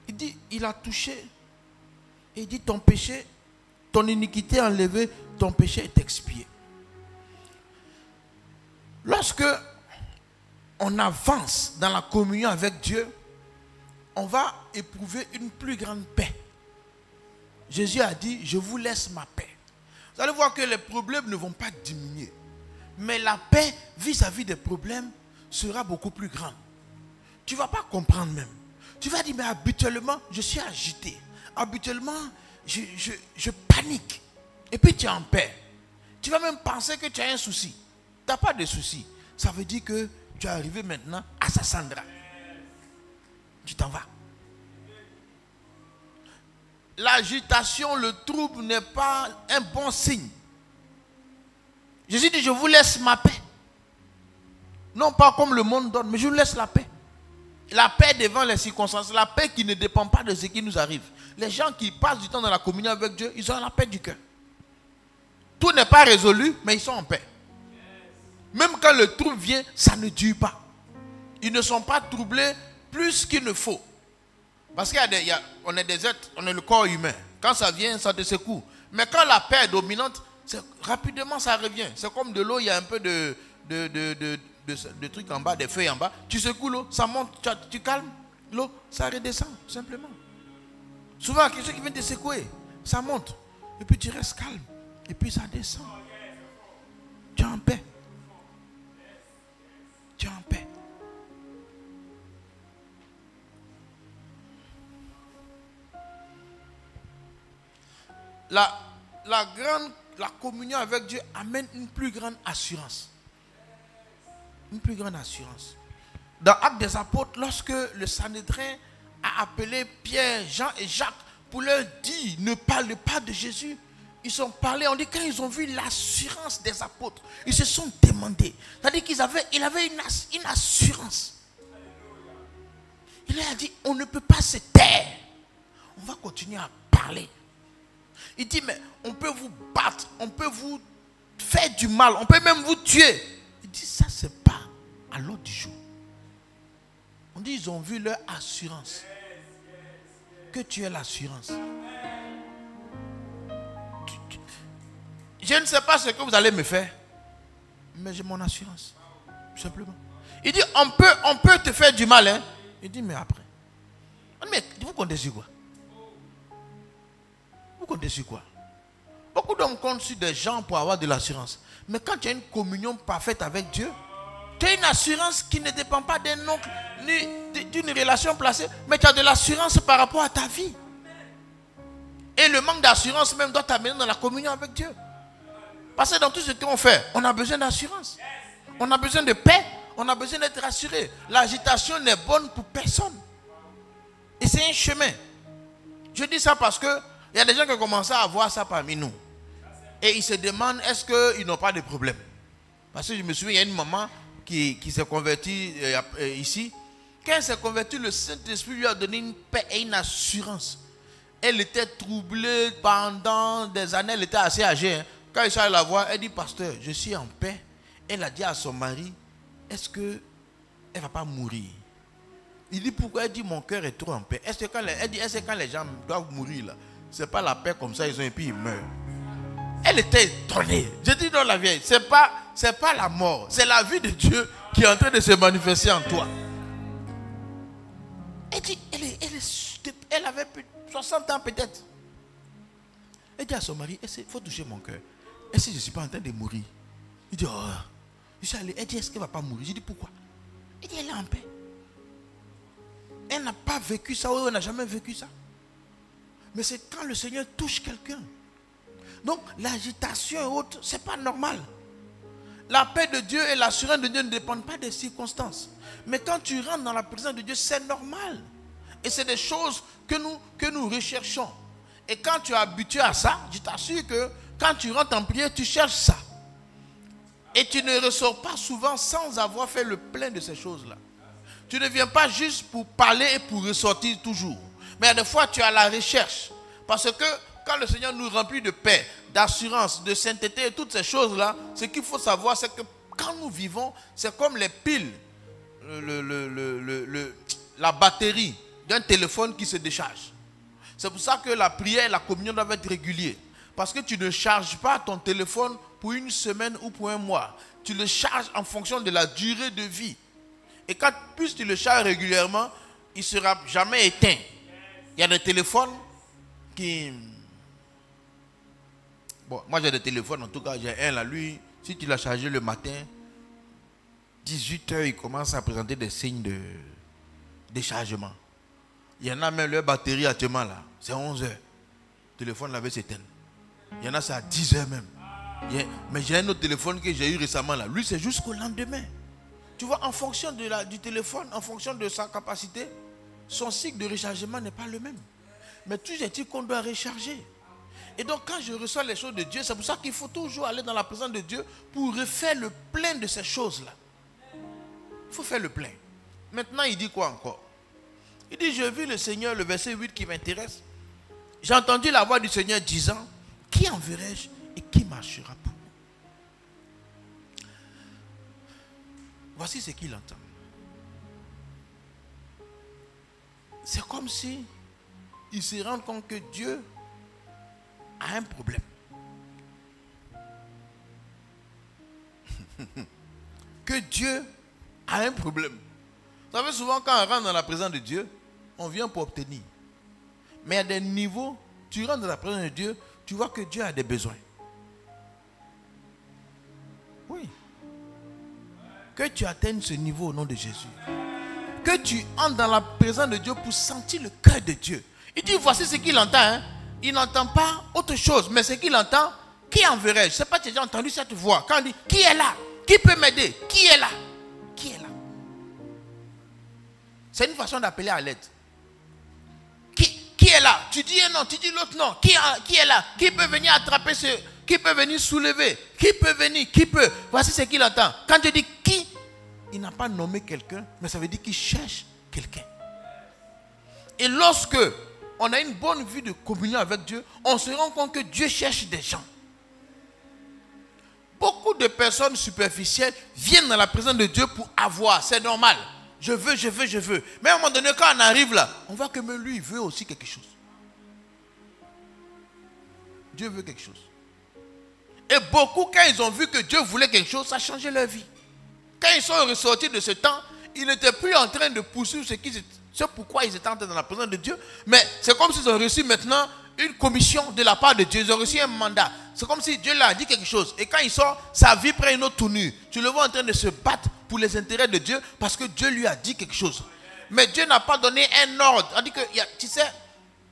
Il dit, il a touché. Et il dit, ton péché, ton iniquité est enlevée, ton péché est expié. Lorsque on avance dans la communion avec Dieu, on va éprouver une plus grande paix. Jésus a dit, je vous laisse ma paix. Vous allez voir que les problèmes ne vont pas diminuer. Mais la paix vis-à-vis des problèmes sera beaucoup plus grande. Tu ne vas pas comprendre même. Tu vas dire, mais habituellement, je suis agité. Habituellement, je panique. Et puis tu es en paix. Tu vas même penser que tu as un souci. Tu n'as pas de souci. Ça veut dire que tu es arrivé maintenant à Sassandra. Tu t'en vas. L'agitation, le trouble n'est pas un bon signe. Jésus dit, je vous laisse ma paix. Non pas comme le monde donne, mais je vous laisse la paix. La paix devant les circonstances, la paix qui ne dépend pas de ce qui nous arrive. Les gens qui passent du temps dans la communion avec Dieu, ils ont la paix du cœur. Tout n'est pas résolu, mais ils sont en paix. Même quand le trouble vient, ça ne dure pas. Ils ne sont pas troublés plus qu'il ne faut. Parce qu'on est des êtres, on est le corps humain. Quand ça vient, ça te secoue. Mais quand la paix est dominante, rapidement ça revient. C'est comme de l'eau, il y a un peu de trucs en bas, des feuilles en bas. Tu secoues l'eau, ça monte, tu calmes l'eau, ça redescend, simplement. Souvent, quelque chose qui vient te secouer, ça monte. Et puis tu restes calme. Et puis ça descend. Tu es en paix. Tu es en paix. La communion avec Dieu amène une plus grande assurance. Une plus grande assurance. Dans Actes des Apôtres, lorsque le Sanhédrin a appelé Pierre, Jean et Jacques pour leur dire, ne parlez pas de Jésus, ils ont parlé, on dit quand ils ont vu l'assurance des apôtres, ils se sont demandé. C'est-à-dire qu'il avait une assurance. Il leur a dit, on ne peut pas se taire. On va continuer à parler. Il dit, mais on peut vous battre, on peut vous faire du mal, on peut même vous tuer. Il dit, ça c'est pas à l'ordre du jour. On dit, ils ont vu leur assurance. Que tu aies l'assurance. Je ne sais pas ce que vous allez me faire, mais j'ai mon assurance. Simplement. Il dit, on peut te faire du mal. Hein? Il dit, mais après. Mais vous comptez sur quoi? Vous comptez sur quoi? Beaucoup d'hommes comptent sur des gens pour avoir de l'assurance. Mais quand tu as une communion parfaite avec Dieu, tu as une assurance qui ne dépend pas d'un oncle ni d'une relation placée, mais tu as de l'assurance par rapport à ta vie. Et le manque d'assurance même doit t'amener dans la communion avec Dieu. Parce que dans tout ce qu'on fait, on a besoin d'assurance. On a besoin de paix. On a besoin d'être rassuré. L'agitation n'est bonne pour personne. Et c'est un chemin. Je dis ça parce que il y a des gens qui ont commencé à voir ça parmi nous. Et ils se demandent, est-ce qu'ils n'ont pas de problème? Parce que je me souviens, il y a une maman qui s'est convertie ici. Quand elle s'est convertie, le Saint-Esprit lui a donné une paix et une assurance. Elle était troublée pendant des années, elle était assez âgée. Hein. Quand il s'est allé la voir, elle dit, pasteur, je suis en paix. Elle a dit à son mari, est-ce qu'elle ne va pas mourir? Il dit, pourquoi? Elle dit, mon cœur est trop en paix. Est-ce que quand les gens doivent mourir, là, ce n'est pas la paix comme ça, ils ont et puis ils meurent. Elle était étonnée. Je dis dans la vieille, ce n'est pas la mort, c'est la vie de Dieu qui est en train de se manifester en toi. Elle dit, elle avait plus de 60 ans peut-être. Elle dit à son mari, il faut toucher mon cœur. Est-ce que je ne suis pas en train de mourir? Il dit, oh, je suis allé. Elle dit, est-ce qu'elle ne va pas mourir? Je dis, pourquoi? Elle dit, elle est en paix. Elle n'a pas vécu ça, ou elle n'a jamais vécu ça. Mais c'est quand le Seigneur touche quelqu'un. Donc, l'agitation et autres, ce n'est pas normal. La paix de Dieu et l'assurance de Dieu ne dépendent pas des circonstances. Mais quand tu rentres dans la présence de Dieu, c'est normal. Et c'est des choses que nous recherchons. Et quand tu es habitué à ça, je t'assure que quand tu rentres en prière, tu cherches ça. Et tu ne ressors pas souvent sans avoir fait le plein de ces choses-là. Tu ne viens pas juste pour parler et pour ressortir toujours. Mais des fois, tu as la recherche. Parce que quand le Seigneur nous remplit de paix, d'assurance, de sainteté et toutes ces choses-là, ce qu'il faut savoir, c'est que quand nous vivons, c'est comme les piles, la batterie d'un téléphone qui se décharge. C'est pour ça que la prière et la communion doivent être réguliers. Parce que tu ne charges pas ton téléphone pour une semaine ou pour un mois. Tu le charges en fonction de la durée de vie. Et quand plus tu le charges régulièrement, il ne sera jamais éteint. Il y a des téléphones qui... Bon, moi j'ai des téléphones, en tout cas j'ai un là, lui, si tu l'as chargé le matin, 18h, il commence à présenter des signes de déchargement. Il y en a même leur batterie actuellement là, c'est 11h. Le téléphone l'avait s'éteint. Il y en a c'est à 10h même. Mais j'ai un autre téléphone que j'ai eu récemment là, lui c'est jusqu'au lendemain. Tu vois, en fonction du téléphone, en fonction de sa capacité, son cycle de rechargement n'est pas le même. Mais toujours est-il qu'on doit recharger. Et donc quand je reçois les choses de Dieu, c'est pour ça qu'il faut toujours aller dans la présence de Dieu pour refaire le plein de ces choses-là. Il faut faire le plein. Maintenant, il dit quoi encore? Il dit, je vis le Seigneur, le verset 8 qui m'intéresse. J'ai entendu la voix du Seigneur disant, qui enverrai-je et qui marchera pour moi? Voici ce qu'il entend. C'est comme si il se rend compte que Dieu a un problème. Que Dieu a un problème. Vous savez, souvent quand on rentre dans la présence de Dieu, on vient pour obtenir. Mais à des niveaux, tu rentres dans la présence de Dieu, tu vois que Dieu a des besoins. Oui. Que tu atteignes ce niveau au nom de Jésus. Que tu entres dans la présence de Dieu pour sentir le cœur de Dieu. Il dit, voici ce qu'il entend. Hein. Il n'entend pas autre chose, mais ce qu'il entend, qui enverrai-je? Je ne sais pas si tu as déjà entendu cette voix. Quand on dit, qui est là? Qui peut m'aider? Qui est là? Qui est là? C'est une façon d'appeler à l'aide. Qui est là? Tu dis un nom, tu dis l'autre nom. Qui est là? Qui peut venir attraper ce... Qui peut venir soulever? Qui peut venir? Qui peut? Voici ce qu'il entend. Quand tu dis qui, il n'a pas nommé quelqu'un, mais ça veut dire qu'il cherche quelqu'un. Et lorsque on a une bonne vie de communion avec Dieu, on se rend compte que Dieu cherche des gens. Beaucoup de personnes superficielles viennent dans la présence de Dieu pour avoir. C'est normal. Je veux, je veux, je veux. Mais à un moment donné, quand on arrive là, on voit que lui, il veut aussi quelque chose. Dieu veut quelque chose. Et beaucoup, quand ils ont vu que Dieu voulait quelque chose, ça a changé leur vie. Quand ils sont ressortis de ce temps, ils n'étaient plus en train de poursuivre ce pourquoi ils étaient entrés dans la présence de Dieu. Mais c'est comme s'ils ont reçu maintenant une commission de la part de Dieu. Ils ont reçu un mandat. C'est comme si Dieu leur a dit quelque chose. Et quand il sort, sa vie prend une autre tournure. Tu le vois en train de se battre pour les intérêts de Dieu parce que Dieu lui a dit quelque chose. Mais Dieu n'a pas donné un ordre. On dit que, tu sais,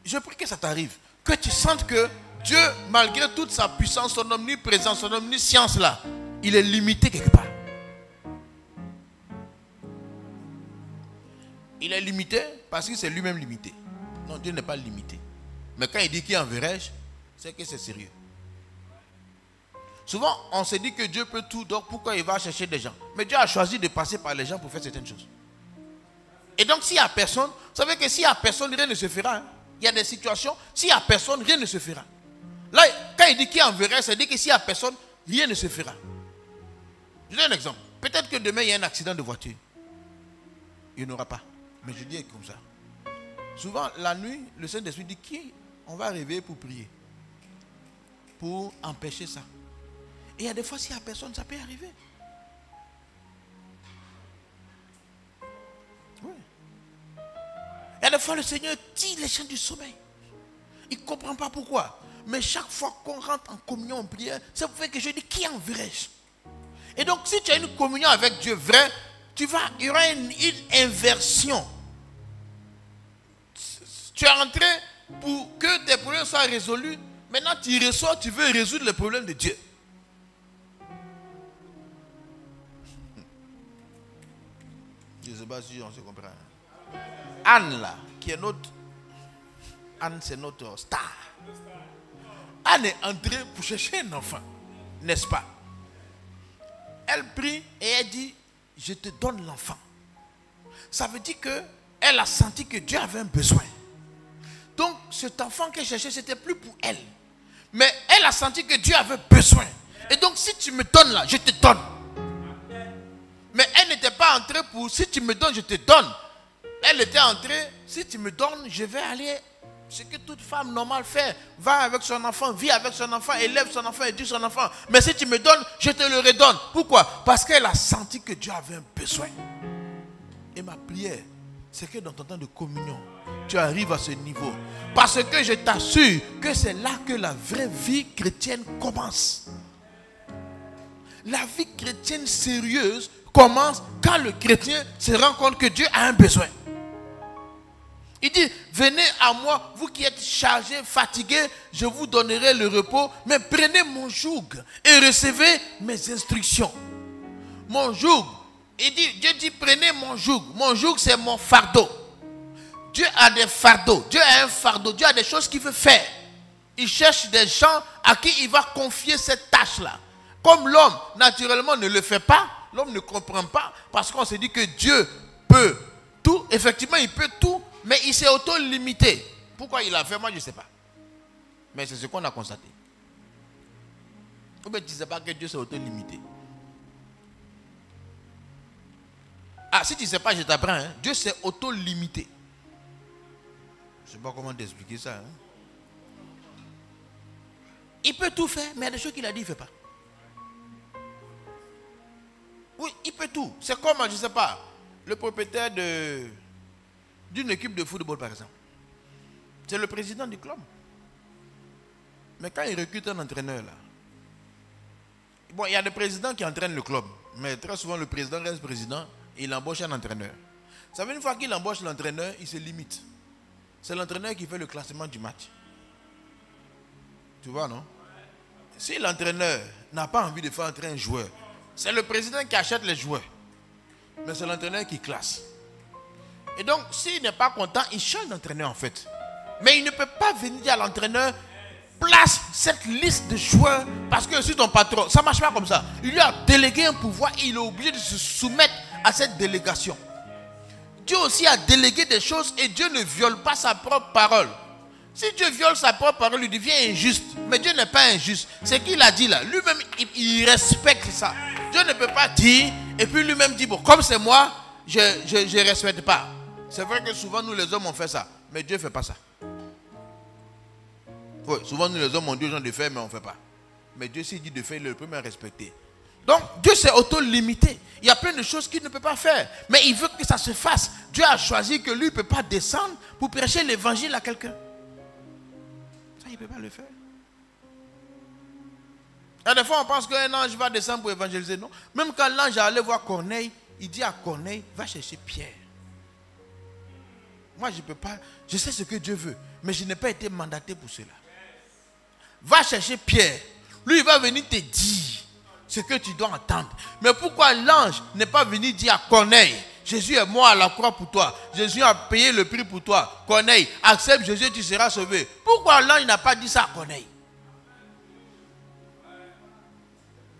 je prie que ça t'arrive. Que tu sentes que Dieu, malgré toute sa puissance, son omniprésence, son omniscience là, il est limité quelque part. Il est limité parce qu'il s'est lui-même limité. Non, Dieu n'est pas limité. Mais quand il dit qui enverrai-je, c'est que c'est sérieux. Souvent, on se dit que Dieu peut tout, donc pourquoi il va chercher des gens? Mais Dieu a choisi de passer par les gens pour faire certaines choses. Et donc, s'il n'y a personne, vous savez que s'il n'y a personne, rien ne se fera. Hein? Il y a des situations, s'il n'y a personne, rien ne se fera. Là, quand il dit qui enverrai, ça dit que s'il n'y a personne, rien ne se fera. Je donne un exemple. Peut-être que demain, il y a un accident de voiture. Il n'y en aura pas. Mais je dis comme ça. Souvent, la nuit, le Saint-Esprit dit qui on va réveiller pour prier. Pour empêcher ça. Et il y a des fois, s'il n'y a personne, ça peut arriver. Oui. Il y a des fois, le Seigneur tire les chaînes du sommeil. Il ne comprend pas pourquoi. Mais chaque fois qu'on rentre en communion, en prière, ça vous fait que je dis qui enverrai-je? Et donc, si tu as une communion avec Dieu vrai, il y aura une inversion. Tu es rentré pour que tes problèmes soient résolus. Maintenant, tu ressors, tu veux résoudre les problèmes de Dieu. Je ne sais pas si on se comprend. Anne, là, qui est notre... Anne, c'est notre star. Anne est entrée pour chercher un enfant. N'est-ce pas? elle prie et elle dit, je te donne l'enfant. Ça veut dire qu'elle a senti que Dieu avait un besoin. Donc cet enfant qu'elle cherchait, c'était plus pour elle. Mais elle a senti que Dieu avait besoin. Et donc si tu me donnes là, je te donne. Mais elle n'était pas entrée pour, si tu me donnes, je te donne. Elle était entrée, si tu me donnes, je vais aller, ce que toute femme normale fait. Va avec son enfant, vit avec son enfant, élève son enfant, éduque son enfant. Mais si tu me donnes, je te le redonne. Pourquoi? Parce qu'elle a senti que Dieu avait un besoin. Et ma prière, c'est que dans ton temps de communion, tu arrives à ce niveau. Parce que je t'assure que c'est là que la vraie vie chrétienne commence. La vie chrétienne sérieuse commence quand le chrétien se rend compte que Dieu a un besoin. Il dit, venez à moi, vous qui êtes chargés, fatigués, je vous donnerai le repos, mais prenez mon joug et recevez mes instructions. Mon joug, Dieu dit, prenez mon joug. Mon joug, c'est mon fardeau. Dieu a des fardeaux, Dieu a un fardeau, Dieu a des choses qu'il veut faire. Il cherche des gens à qui il va confier cette tâche-là. Comme l'homme, naturellement, ne le fait pas, l'homme ne comprend pas, parce qu'on se dit que Dieu peut tout. Effectivement, il peut tout, mais il s'est auto-limité. Pourquoi il l'a fait, moi je ne sais pas. Mais c'est ce qu'on a constaté. Ou bien tu ne sais pas que Dieu s'est auto-limité. Ah, si tu ne sais pas, je t'apprends. Hein? Dieu s'est auto-limité. Je ne sais pas comment t'expliquer ça. Hein? Il peut tout faire, mais il y a des choses qu'il a dit, il ne fait pas. Oui, il peut tout. C'est comme, je ne sais pas, le propriétaire d'une équipe de football, par exemple. C'est le président du club. Mais quand il recrute un entraîneur, là, bon, il y a des présidents qui entraînent le club. Mais très souvent, le président reste président et il embauche un entraîneur. Ça veut dire une fois qu'il embauche l'entraîneur, il se limite. C'est l'entraîneur qui fait le classement du match. Tu vois, non? Si l'entraîneur n'a pas envie de faire entrer un joueur, c'est le président qui achète les joueurs. Mais c'est l'entraîneur qui classe. Et donc, s'il n'est pas content, il change d'entraîneur en fait. Mais il ne peut pas venir dire à l'entraîneur, place cette liste de joueurs, parce que si ton patron, ça ne marche pas comme ça. Il lui a délégué un pouvoir et il est obligé de se soumettre à cette délégation. Dieu aussi a délégué des choses et Dieu ne viole pas sa propre parole. Si Dieu viole sa propre parole, il devient injuste. Mais Dieu n'est pas injuste. C'est qu'il a dit là. Lui-même, il respecte ça. Dieu ne peut pas dire, et puis lui-même dit, bon, comme c'est moi, je ne respecte pas. C'est vrai que souvent, nous les hommes, on fait ça. Mais Dieu ne fait pas ça. Oui, souvent, nous les hommes, on dit aux gens de faire, mais on ne fait pas. Mais Dieu, s'il dit de faire, il est le premier à respecter. Donc, Dieu s'est auto-limité. Il y a plein de choses qu'il ne peut pas faire. Mais il veut que ça se fasse. Dieu a choisi que lui ne peut pas descendre pour prêcher l'évangile à quelqu'un. Ça, il ne peut pas le faire. Et des fois, on pense qu'un ange va descendre pour évangéliser. Non. Même quand l'ange allait voir Corneille, il dit à Corneille, va chercher Pierre. Moi, je ne peux pas. Je sais ce que Dieu veut, mais je n'ai pas été mandaté pour cela. Va chercher Pierre. Lui, il va venir te dire ce que tu dois entendre. Mais pourquoi l'ange n'est pas venu dire à Corneille, Jésus est mort à la croix pour toi. Jésus a payé le prix pour toi. Corneille, accepte Jésus, tu seras sauvé. Pourquoi l'ange n'a pas dit ça à Corneille?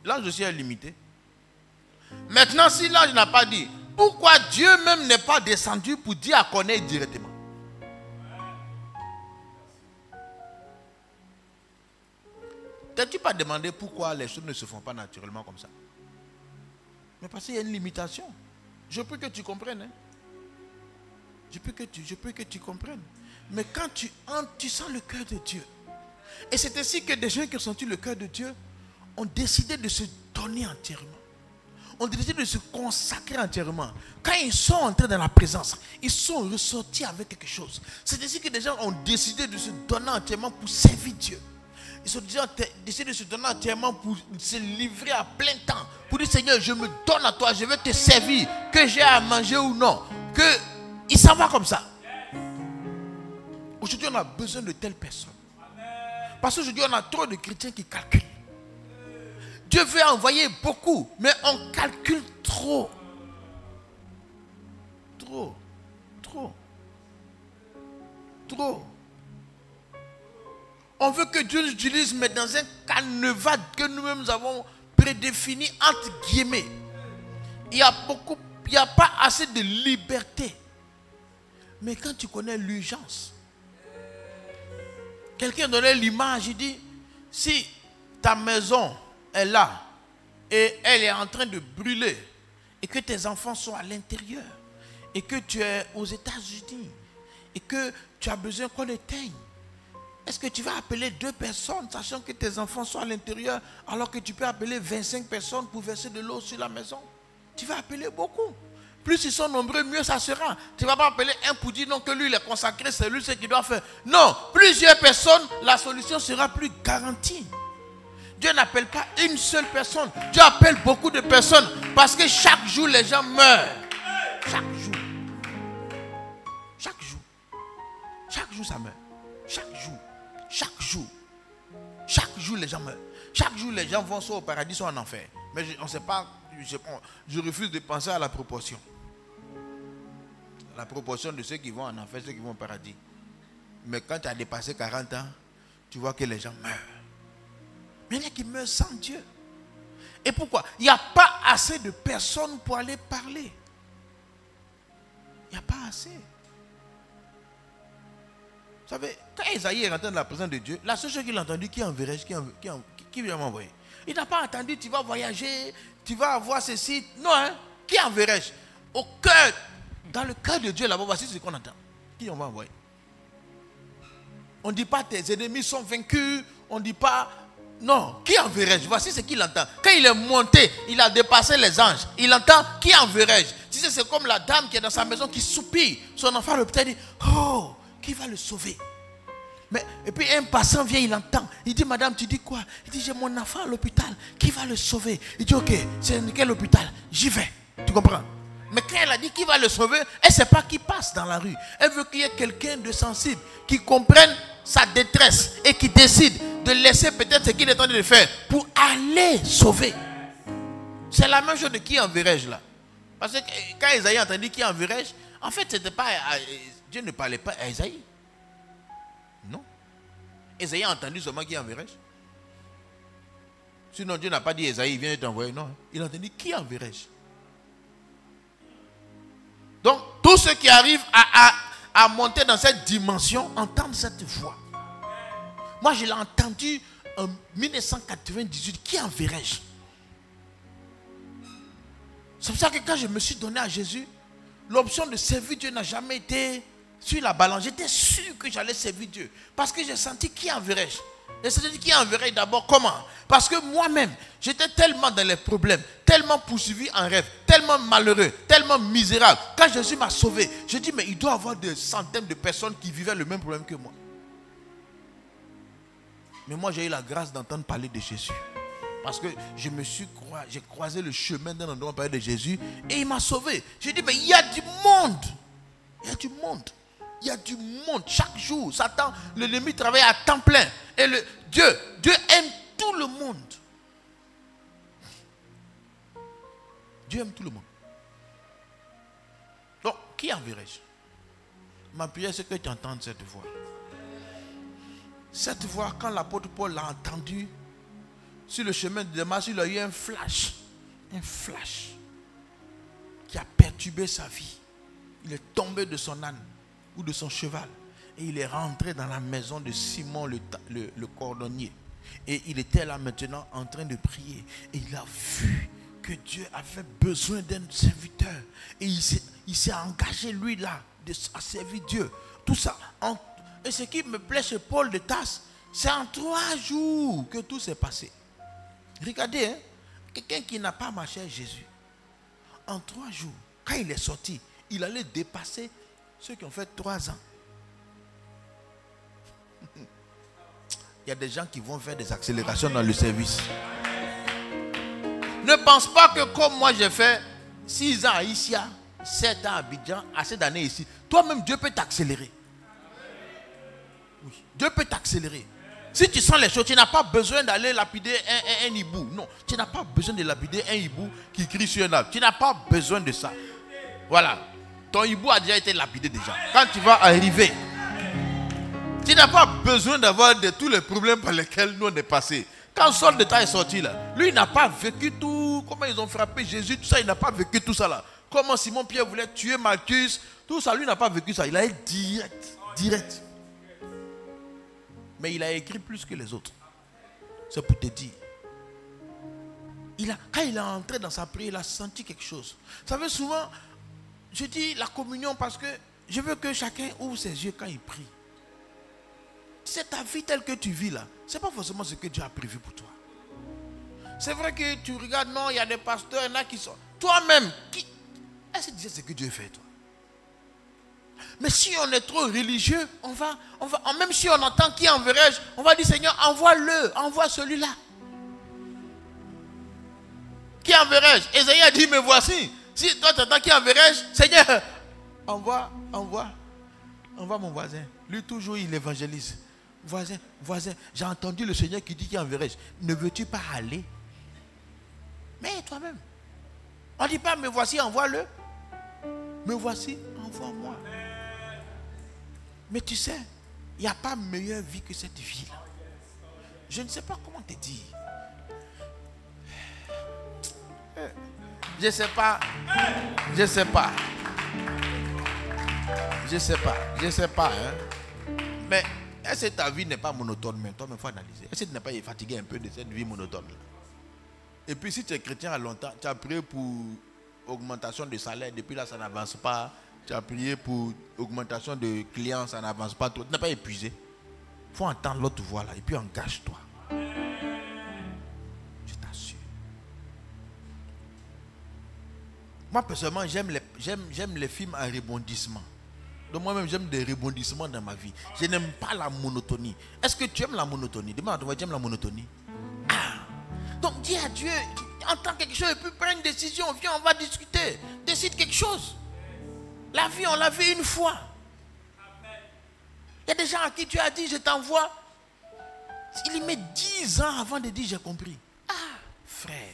L'ange aussi est limité. Maintenant, si l'ange n'a pas dit, pourquoi Dieu même n'est pas descendu pour dire à Corneille directement? T'as-tu pas demandé pourquoi les choses ne se font pas naturellement comme ça? Mais parce qu'il y a une limitation. Je peux que tu comprennes. Hein? Je peux que tu comprennes. Mais quand tu entres, tu sens le cœur de Dieu. Et c'est ainsi que des gens qui ont senti le cœur de Dieu ont décidé de se donner entièrement. Ont décidé de se consacrer entièrement. Quand ils sont entrés dans la présence, ils sont ressortis avec quelque chose. C'est ainsi que des gens ont décidé de se donner entièrement pour servir Dieu. Ils ont décidé de se donner entièrement pour se livrer à plein temps. Pour dire, Seigneur, je me donne à toi, je vais te servir, que j'ai à manger ou non. Il s'en va comme ça. Aujourd'hui, on a besoin de telles personnes. Parce qu'aujourd'hui, on a trop de chrétiens qui calculent. Dieu veut envoyer beaucoup, mais on calcule trop. Trop. On veut que Dieu nous utilise, mais dans un canevas que nous-mêmes avons prédéfini entre guillemets. Il n'y a pas assez de liberté. Mais quand tu connais l'urgence, quelqu'un donnait l'image, il dit, si ta maison est là et elle est en train de brûler et que tes enfants sont à l'intérieur et que tu es aux États-Unis et que tu as besoin qu'on éteigne, est-ce que tu vas appeler 2 personnes sachant que tes enfants sont à l'intérieur alors que tu peux appeler 25 personnes pour verser de l'eau sur la maison? Tu vas appeler beaucoup. Plus ils sont nombreux, mieux ça sera. Tu ne vas pas appeler un pour dire non, que lui il est consacré, c'est lui ce qu'il doit faire. Non, plusieurs personnes, la solution sera plus garantie. Dieu n'appelle pas une seule personne. Dieu appelle beaucoup de personnes parce que chaque jour les gens meurent. Chaque jour. Chaque jour. Chaque jour ça meurt. Chaque jour. Chaque jour. Chaque jour les gens meurent. Chaque jour les gens vont soit au paradis, soit en enfer. Mais on ne sait pas. Je refuse de penser à la proportion. La proportion de ceux qui vont en enfer, ceux qui vont au paradis. Mais quand tu as dépassé 40 ans, tu vois que les gens meurent. Mais il y en a qui meurent sans Dieu. Et pourquoi? Il n'y a pas assez de personnes pour aller parler. Il n'y a pas assez. Vous savez, quand Esaïe est rentré dans la présence de Dieu, la seule chose qu'il a entendu, qui enverrai-je, qui vient m'envoyer? Il n'a pas entendu, tu vas voyager, tu vas avoir ceci. Non, hein? Qui enverrai-je? Au cœur, dans le cœur de Dieu, là-bas, voici ce qu'on entend. Qui on va envoyer? On ne dit pas tes ennemis sont vaincus, on ne dit pas... Non, qui enverrai-je? Voici ce qu'il entend. Quand il est monté, il a dépassé les anges. Il entend, qui enverrai-je? Tu sais, c'est comme la dame qui est dans sa maison qui soupire. Son enfant, le petit, dit, oh, qui va le sauver? Mais, et puis un passant vient, il entend. Il dit, madame, tu dis quoi? Il dit, j'ai mon enfant à l'hôpital. Qui va le sauver? Il dit, ok, c'est quel hôpital? J'y vais. Tu comprends? Mais quand elle a dit qui va le sauver, elle ne sait pas qui passe dans la rue. Elle veut qu'il y ait quelqu'un de sensible qui comprenne sa détresse et qui décide de laisser peut-être ce qu'il est en train de faire pour aller sauver. C'est la même chose de qui enverrai-je là. Parce que quand Esaïe a entendu qui enverrai-je, en fait, c'était pas Dieu ne parlait pas à Esaïe. Non. Esaïe a entendu seulement qui enverrai-je. Sinon Dieu n'a pas dit Esaïe, viens t'envoyer. Non. Il a entendu qui enverrai-je. Donc, tous ceux qui arrivent à monter dans cette dimension entendent cette voix. Moi, je l'ai entendu en 1998. Qui enverrai-je? C'est pour ça que quand je me suis donné à Jésus, l'option de servir Dieu n'a jamais été sur la balance. J'étais sûr que j'allais servir Dieu. Parce que j'ai senti qui enverrai-je. Et c'est-à-dire qui enverrai d'abord comment? Parce que moi-même, j'étais tellement dans les problèmes, tellement poursuivi en rêve, tellement malheureux, tellement misérable. Quand Jésus m'a sauvé, je dis mais il doit y avoir des centaines de personnes qui vivaient le même problème que moi. Mais moi j'ai eu la grâce d'entendre parler de Jésus. Parce que j'ai croisé le chemin d'un endroit où on parlait de Jésus et il m'a sauvé. J'ai dit mais il y a du monde. Il y a du monde. Il y a du monde. Chaque jour, Satan, l'ennemi travaille à temps plein. Et Dieu aime tout le monde. Dieu aime tout le monde. Donc, qui enverrai-je? Ma prière, c'est que tu entendes cette voix. Cette voix, quand l'apôtre Paul l'a entendue, sur le chemin de Damas, il a eu un flash. Un flash qui a perturbé sa vie. Il est tombé de son âne ou de son cheval et il est rentré dans la maison de Simon le cordonnier et il était là maintenant en train de prier et il a vu que Dieu avait besoin d'un serviteur et il s'est engagé lui là à servir Dieu. Tout ça et ce qui me plaît chez Paul de Tarse, c'est en 3 jours que tout s'est passé. Regardez, hein, quelqu'un qui n'a pas marché avec Jésus en 3 jours, quand il est sorti, il allait dépasser ceux qui ont fait 3 ans. Il y a des gens qui vont faire des accélérations dans le service. Ne pense pas que comme moi j'ai fait 6 ans à Issia, 7 ans à Abidjan, assez d'années ici. Toi-même, Dieu peut t'accélérer. Oui, Dieu peut t'accélérer. Si tu sens les choses, tu n'as pas besoin d'aller lapider un hibou. Non, tu n'as pas besoin de lapider un hibou qui crie sur un arbre. Tu n'as pas besoin de ça. Voilà. Ton hibou a déjà été lapidé déjà. Quand tu vas arriver, tu n'as pas besoin d'avoir tous les problèmes par lesquels nous on est passés. Quand Saul de temps est sorti là, lui il n'a pas vécu tout, comment ils ont frappé Jésus, tout ça, il n'a pas vécu tout ça là. Comment Simon-Pierre voulait tuer Malchus, tout ça, lui n'a pas vécu ça. Il a été direct. Mais il a écrit plus que les autres. C'est pour te dire. Quand il est entré dans sa prière, il a senti quelque chose. Vous savez, souvent, je dis la communion parce que je veux que chacun ouvre ses yeux quand il prie. C'est ta vie telle que tu vis là. Ce n'est pas forcément ce que Dieu a prévu pour toi. C'est vrai que tu regardes, non, il y a des pasteurs, il y en a qui sont... Toi-même, est-ce que tu sais ce que Dieu fait, toi? Mais si on est trop religieux, même si on entend qui enverrai-je, on va dire, Seigneur, envoie-le, envoie celui-là. Qui enverrai-je? Ésaïe a dit, me voici. Si toi tu entends qui enverrai-je, Seigneur, envoie mon voisin. Lui toujours il évangélise. Voisin, j'ai entendu le Seigneur qui dit qui enverrai-je. Ne veux-tu pas aller? Mais toi-même. On ne dit pas, me voici, envoie-le. Me voici, envoie-moi. Mais tu sais, il n'y a pas meilleure vie que cette vie-là. Je ne sais pas comment te dire. Je ne sais pas. Hein. Mais est-ce que ta vie n'est pas monotone? Mais toi, il faut analyser. Est-ce que tu n'es pas fatigué un peu de cette vie monotone là? Et puis si tu es chrétien à longtemps, tu as prié pour augmentation de salaire, depuis là ça n'avance pas. Tu as prié pour augmentation de clients, ça n'avance pas trop. Tu n'es pas épuisé. Il faut entendre l'autre voix là et puis engage-toi. Je t'assure. Moi personnellement j'aime les films à rebondissement. Donc moi-même j'aime des rebondissements dans ma vie. Je n'aime pas la monotonie. Est-ce que tu aimes la monotonie? Demande-toi, tu aimes la monotonie? Donc dis à Dieu, entends quelque chose et puis prends une décision. Viens, on va discuter. Décide quelque chose. La vie, on l'a vu une fois. Il y a des gens à qui tu as dit, je t'envoie. Il met 10 ans avant de dire, j'ai compris. Ah, frère.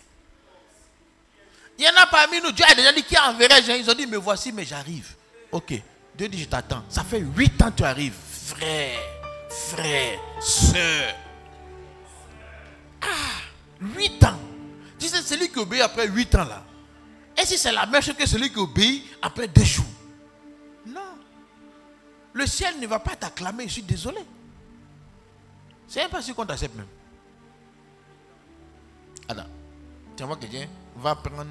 Il y en a parmi nous, Dieu a déjà dit, qui enverrai-je? Ils ont dit, me voici, mais j'arrive. Ok. Dieu dit, je t'attends. Ça fait 8 ans que tu arrives. Frère, sœur. 8 ans. Tu sais, celui qui obéit après 8 ans là. Et si c'est la même chose que celui qui obéit après 2 jours? Non. Le ciel ne va pas t'acclamer, je suis désolé. C'est même pas si qu'on t'accepte même. Alors, tu vois quelqu'un va prendre,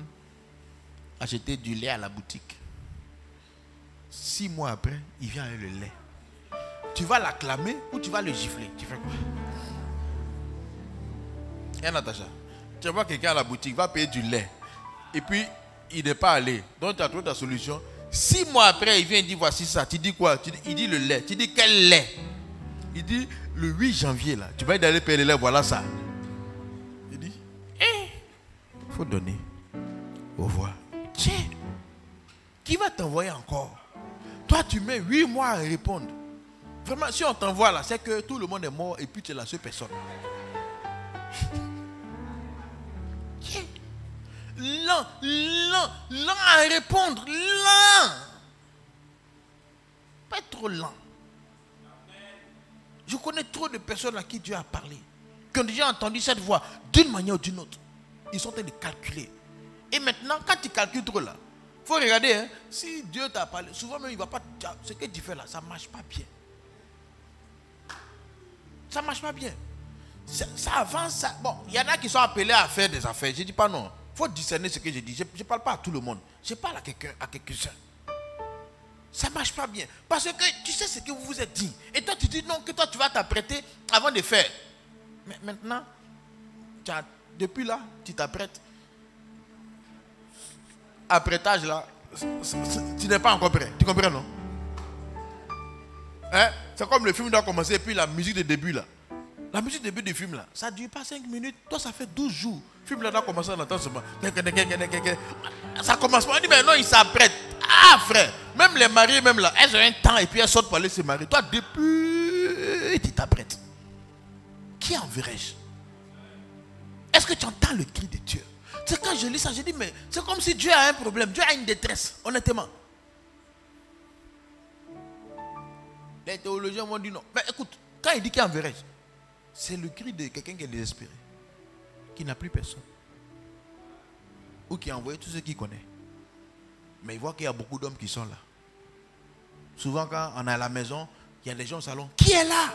acheter du lait à la boutique. 6 mois après, il vient avec le lait. Tu vas l'acclamer ou tu vas le gifler? Tu fais quoi? Et Natacha, tu vois quelqu'un à la boutique va payer du lait et puis il n'est pas allé. Donc tu as trouvé ta solution. 6 mois après, il vient et dit voici ça. Tu dis quoi? Il dit le lait. Tu dis quel lait? Il dit le 8 janvier là. Tu vas aller payer le lait, voilà ça. Il dit il faut donner. Au revoir. Tiens, qui va t'envoyer encore? Toi tu mets 8 mois à répondre. Vraiment, si on t'envoie là, c'est que tout le monde est mort et puis tu es la seule personne. Lent à répondre, lent. Pas trop lent. Je connais trop de personnes à qui Dieu a parlé, qui ont déjà entendu cette voix d'une manière ou d'une autre. Ils sont en train de calculer. Et maintenant, quand tu calcules trop là, il faut regarder, hein, si Dieu t'a parlé, souvent même il ne va pas. Ce que tu fais là, ça ne marche pas bien. Ça ne marche pas bien. Ça avance, ça. Bon, il y en a qui sont appelés à faire des affaires. Je ne dis pas non. Il faut discerner ce que je dis. Je ne parle pas à tout le monde. Je parle à quelques-uns. Ça ne marche pas bien. Parce que tu sais ce que vous vous êtes dit. Et toi, tu dis non, que toi, tu vas t'apprêter avant de faire. Mais maintenant, depuis là, tu t'apprêtes. Apprêtage là, tu n'es pas encore prêt. Tu comprends, non? Hein? C'est comme le film doit commencer et puis la musique de début là. La musique de début du film là, ça ne dure pas 5 minutes. Toi, ça fait 12 jours. Le film là doit commencer à l'entendre seulement. Ça commence pas. On dit, mais non, il s'apprête. Ah, frère. Même les mariés, même là, elles ont un temps et puis elles sortent pour aller se marier. Toi, depuis, tu t'apprêtes. Qui enverrai-je? Est-ce que tu entends le cri de Dieu? C'est quand je lis ça, je dis, mais c'est comme si Dieu a un problème. Dieu a une détresse, honnêtement. Les théologiens m'ont dit non. Mais écoute, quand il dit qui enverrai-je, c'est le cri de quelqu'un qui est désespéré. qui n'a plus personne. Ou qui a envoyé tous ceux qu'il connaît. Mais il voit qu'il y a beaucoup d'hommes qui sont là. Souvent quand on est à la maison, il y a des gens au salon. Qui est là?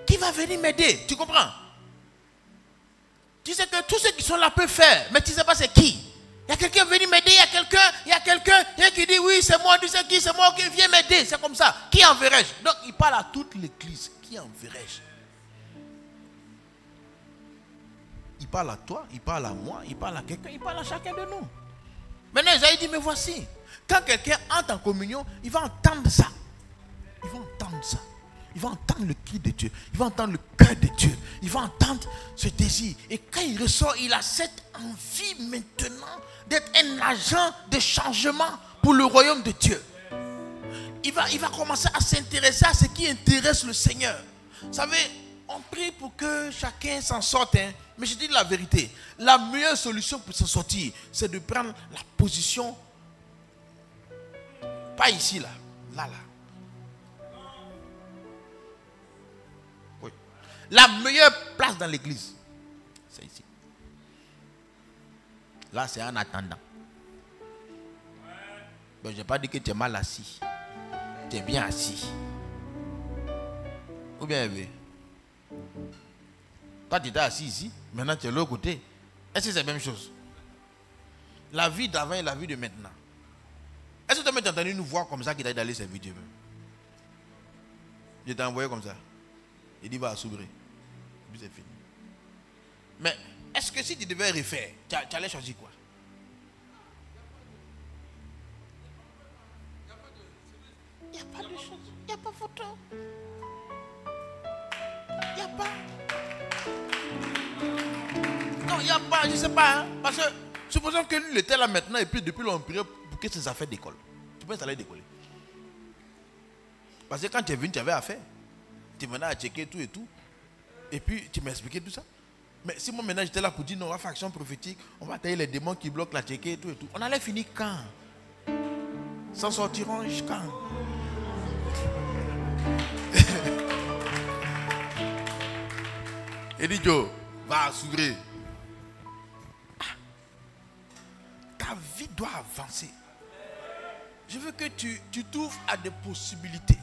Qui va venir m'aider? Tu comprends? Tu sais que tous ceux qui sont là peuvent faire, mais tu ne sais pas c'est qui. Il y a quelqu'un qui veut venir m'aider, il y a quelqu'un qui dit oui, c'est moi, tu sais qui, c'est moi qui viens m'aider. C'est comme ça. Qui enverrai-je? Donc il parle à toute l'église. Qui enverrai-je? Il parle à toi, il parle à moi, il parle à quelqu'un, il parle à chacun de nous. Maintenant, Isaïe dit, mais voici, quand quelqu'un entre en communion, il va entendre ça. Il va entendre ça. Il va entendre le cri de Dieu. Il va entendre le cœur de Dieu. Il va entendre ce désir. Et quand il ressort, il a cette envie maintenant d'être un agent de changement pour le royaume de Dieu. Il va commencer à s'intéresser à ce qui intéresse le Seigneur. Vous savez, on prie pour que chacun s'en sorte. Hein. Mais je dis la vérité. La meilleure solution pour s'en sortir, c'est de prendre la position. Pas ici, là. Là. Oui. La meilleure place dans l'église, c'est ici. Là, c'est en attendant. Donc, je n'ai pas dit que tu es mal assis. Tu es bien assis. Ou bien, toi, tu étais assis ici. Maintenant, tu es de l'autre côté. Est-ce que c'est la même chose? La vie d'avant et la vie de maintenant. Est-ce que tu as entendu nous voir comme ça qu'il a d'aller servir Dieu? Je t'ai envoyé comme ça. Il dit va s'ouvrir. Et puis c'est fini. Mais est-ce que si tu devais refaire, tu allais choisir quoi? Il n'y a pas de chose. Il n'y a pas photo. Il n'y a pas. Non, il n'y a pas, je ne sais pas. Hein, parce que supposons que lui, il était là maintenant et puis depuis l'on priait pour que ses affaires décollent. Tu penses que ça allait décoller? Parce que quand tu es venu, tu avais affaire. Tu venais à checker tout et tout. Et puis tu m'as expliqué tout ça. Mais si moi maintenant j'étais là pour dire non, on va faire action prophétique, on va tailler les démons qui bloquent la checker et tout et tout. On allait finir quand? S'en sortiront quand? Et dit Joe, va s'ouvrir. Ta vie doit avancer. Je veux que tu t'ouvres à des possibilités.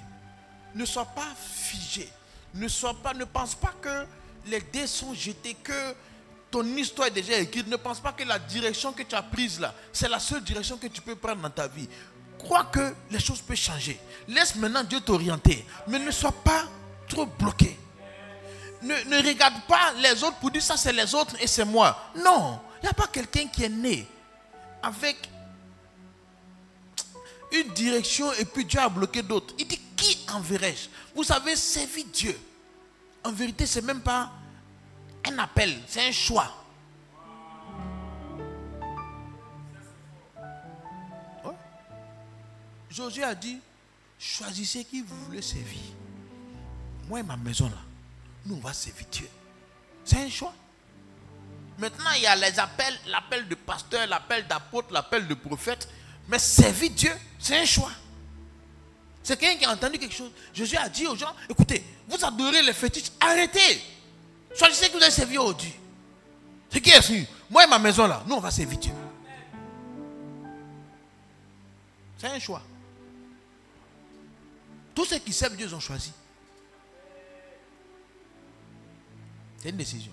Ne sois pas figé. Ne pense pas que les dés sont jetés, que ton histoire est déjà écrite. Ne pense pas que la direction que tu as prise là, c'est la seule direction que tu peux prendre dans ta vie. Crois que les choses peuvent changer. Laisse maintenant Dieu t'orienter. Mais ne sois pas trop bloqué. Ne regarde pas les autres pour dire ça c'est les autres et c'est moi. Non, il n'y a pas quelqu'un qui est né avec une direction et puis Dieu a bloqué d'autres. Il dit qui enverrai-je? Vous savez, servir Dieu, en vérité, c'est même pas un appel, c'est un choix. Ouais. Josué a dit, choisissez qui vous voulez servir. Moi et ma maison là, nous on va servir Dieu. C'est un choix. Maintenant, il y a les appels, l'appel de pasteur, l'appel d'apôtre, l'appel de prophète. Mais servir Dieu, c'est un choix. C'est quelqu'un qui a entendu quelque chose. Jésus a dit aux gens, écoutez, vous adorez les fétiches, arrêtez. Choisissez que vous allez servir au Dieu. C'est qui est sûr? Moi et ma maison là, nous on va servir Dieu. C'est un choix. Tous ceux qui servent Dieu, ils ont choisi. C'est une décision.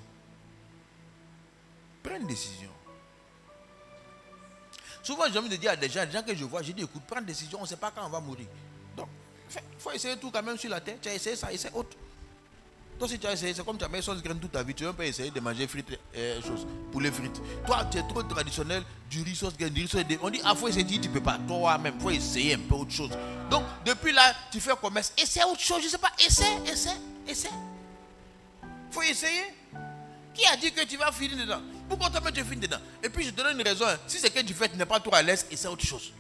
Prends une décision. Souvent, j'ai envie de dire à des gens que je vois, je dis écoute, prends une décision, on ne sait pas quand on va mourir. Donc, il faut essayer tout quand même sur la terre. Tu as essayé ça, essaie autre. Toi, si tu as essayé, c'est comme tu as mis sauce graine toute ta vie, tu ne vas pas essayer de manger frites, poulet frites. Toi, tu es trop traditionnel, du riz sauce graine, du riz sauce graine. On dit, ah, il faut essayer, tu ne peux pas. Toi-même, il faut essayer un peu autre chose. Donc, depuis là, tu fais commerce, essaie autre chose, je ne sais pas, essaie. Il faut essayer. Qui a dit que tu vas finir dedans? Pourquoi toi-même tu finis dedans? Et puis je te donne une raison. Si c'est que tu fais, tu n'es pas trop à l'aise, et c'est autre chose.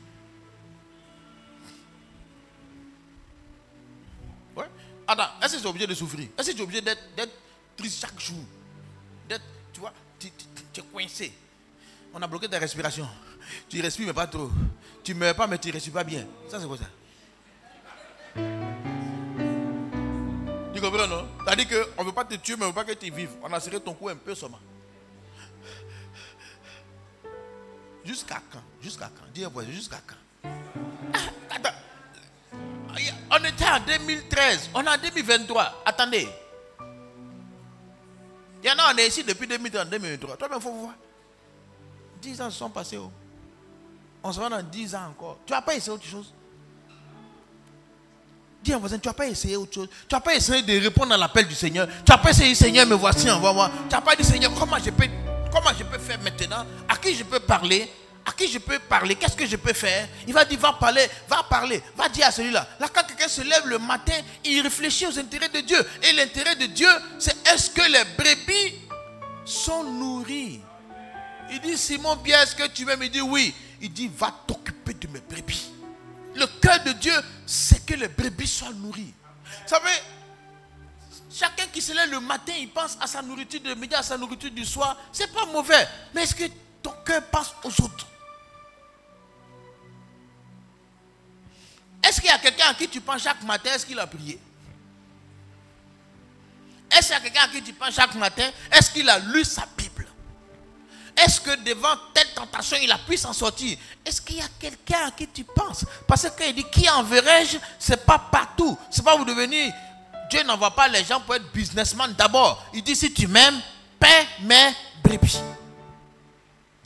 Ouais. Attends, est-ce que tu es obligé de souffrir? Est-ce que tu es obligé d'être triste chaque jour? Tu vois, tu es coincé. On a bloqué ta respiration. Tu respires mais pas trop. Tu ne meurs pas mais tu ne respires pas bien. Ça c'est quoi ça? Tu comprends non? C'est-à-dire qu'on ne veut pas te tuer mais on ne veut pas que tu vives. On a serré ton cou un peu seulement. Jusqu'à quand? Jusqu'à quand? Dis voisin, jusqu'à quand? Attends. On était en 2013, on est en 2023. Attendez. Il y en a, on est ici depuis 2030, 2023. Toi, il faut voir. 10 ans se sont passés. Oh. On se va dans 10 ans encore. Tu n'as pas essayé autre chose? Dis à voisin, tu n'as pas essayé autre chose? Tu n'as pas essayé de répondre à l'appel du Seigneur? Tu n'as pas essayé, Seigneur, me voici, envoie-moi. Tu n'as pas dit, Seigneur, comment je peux faire maintenant? À qui je peux parler? À qui je peux parler? Qu'est-ce que je peux faire? Il va dire, va parler, va dire à celui-là. Là, quand quelqu'un se lève le matin, il réfléchit aux intérêts de Dieu. Et l'intérêt de Dieu, c'est est-ce que les brebis sont nourries? Il dit, Simon Pierre, est-ce que tu m'aimes? Il dit, oui. Il dit, va t'occuper de mes brebis. Le cœur de Dieu, c'est que les brebis soient nourries. Vous savez, chacun qui se lève le matin, il pense à sa nourriture de midi, à sa nourriture du soir. C'est pas mauvais. Mais est-ce que ton cœur pense aux autres? Est-ce qu'il y a quelqu'un à qui tu penses chaque matin? Est-ce qu'il a prié? Est-ce qu'il y a quelqu'un à qui tu penses chaque matin? Est-ce qu'il a lu sa Bible? Est-ce que devant telle tentation, il a pu s'en sortir? Est-ce qu'il y a quelqu'un à qui tu penses? Parce que quand il dit qui enverrai-je, ce n'est pas partout. Ce n'est pas vous devenir. Dieu n'envoie pas les gens pour être businessman d'abord. Il dit si tu m'aimes, paie mes brebis.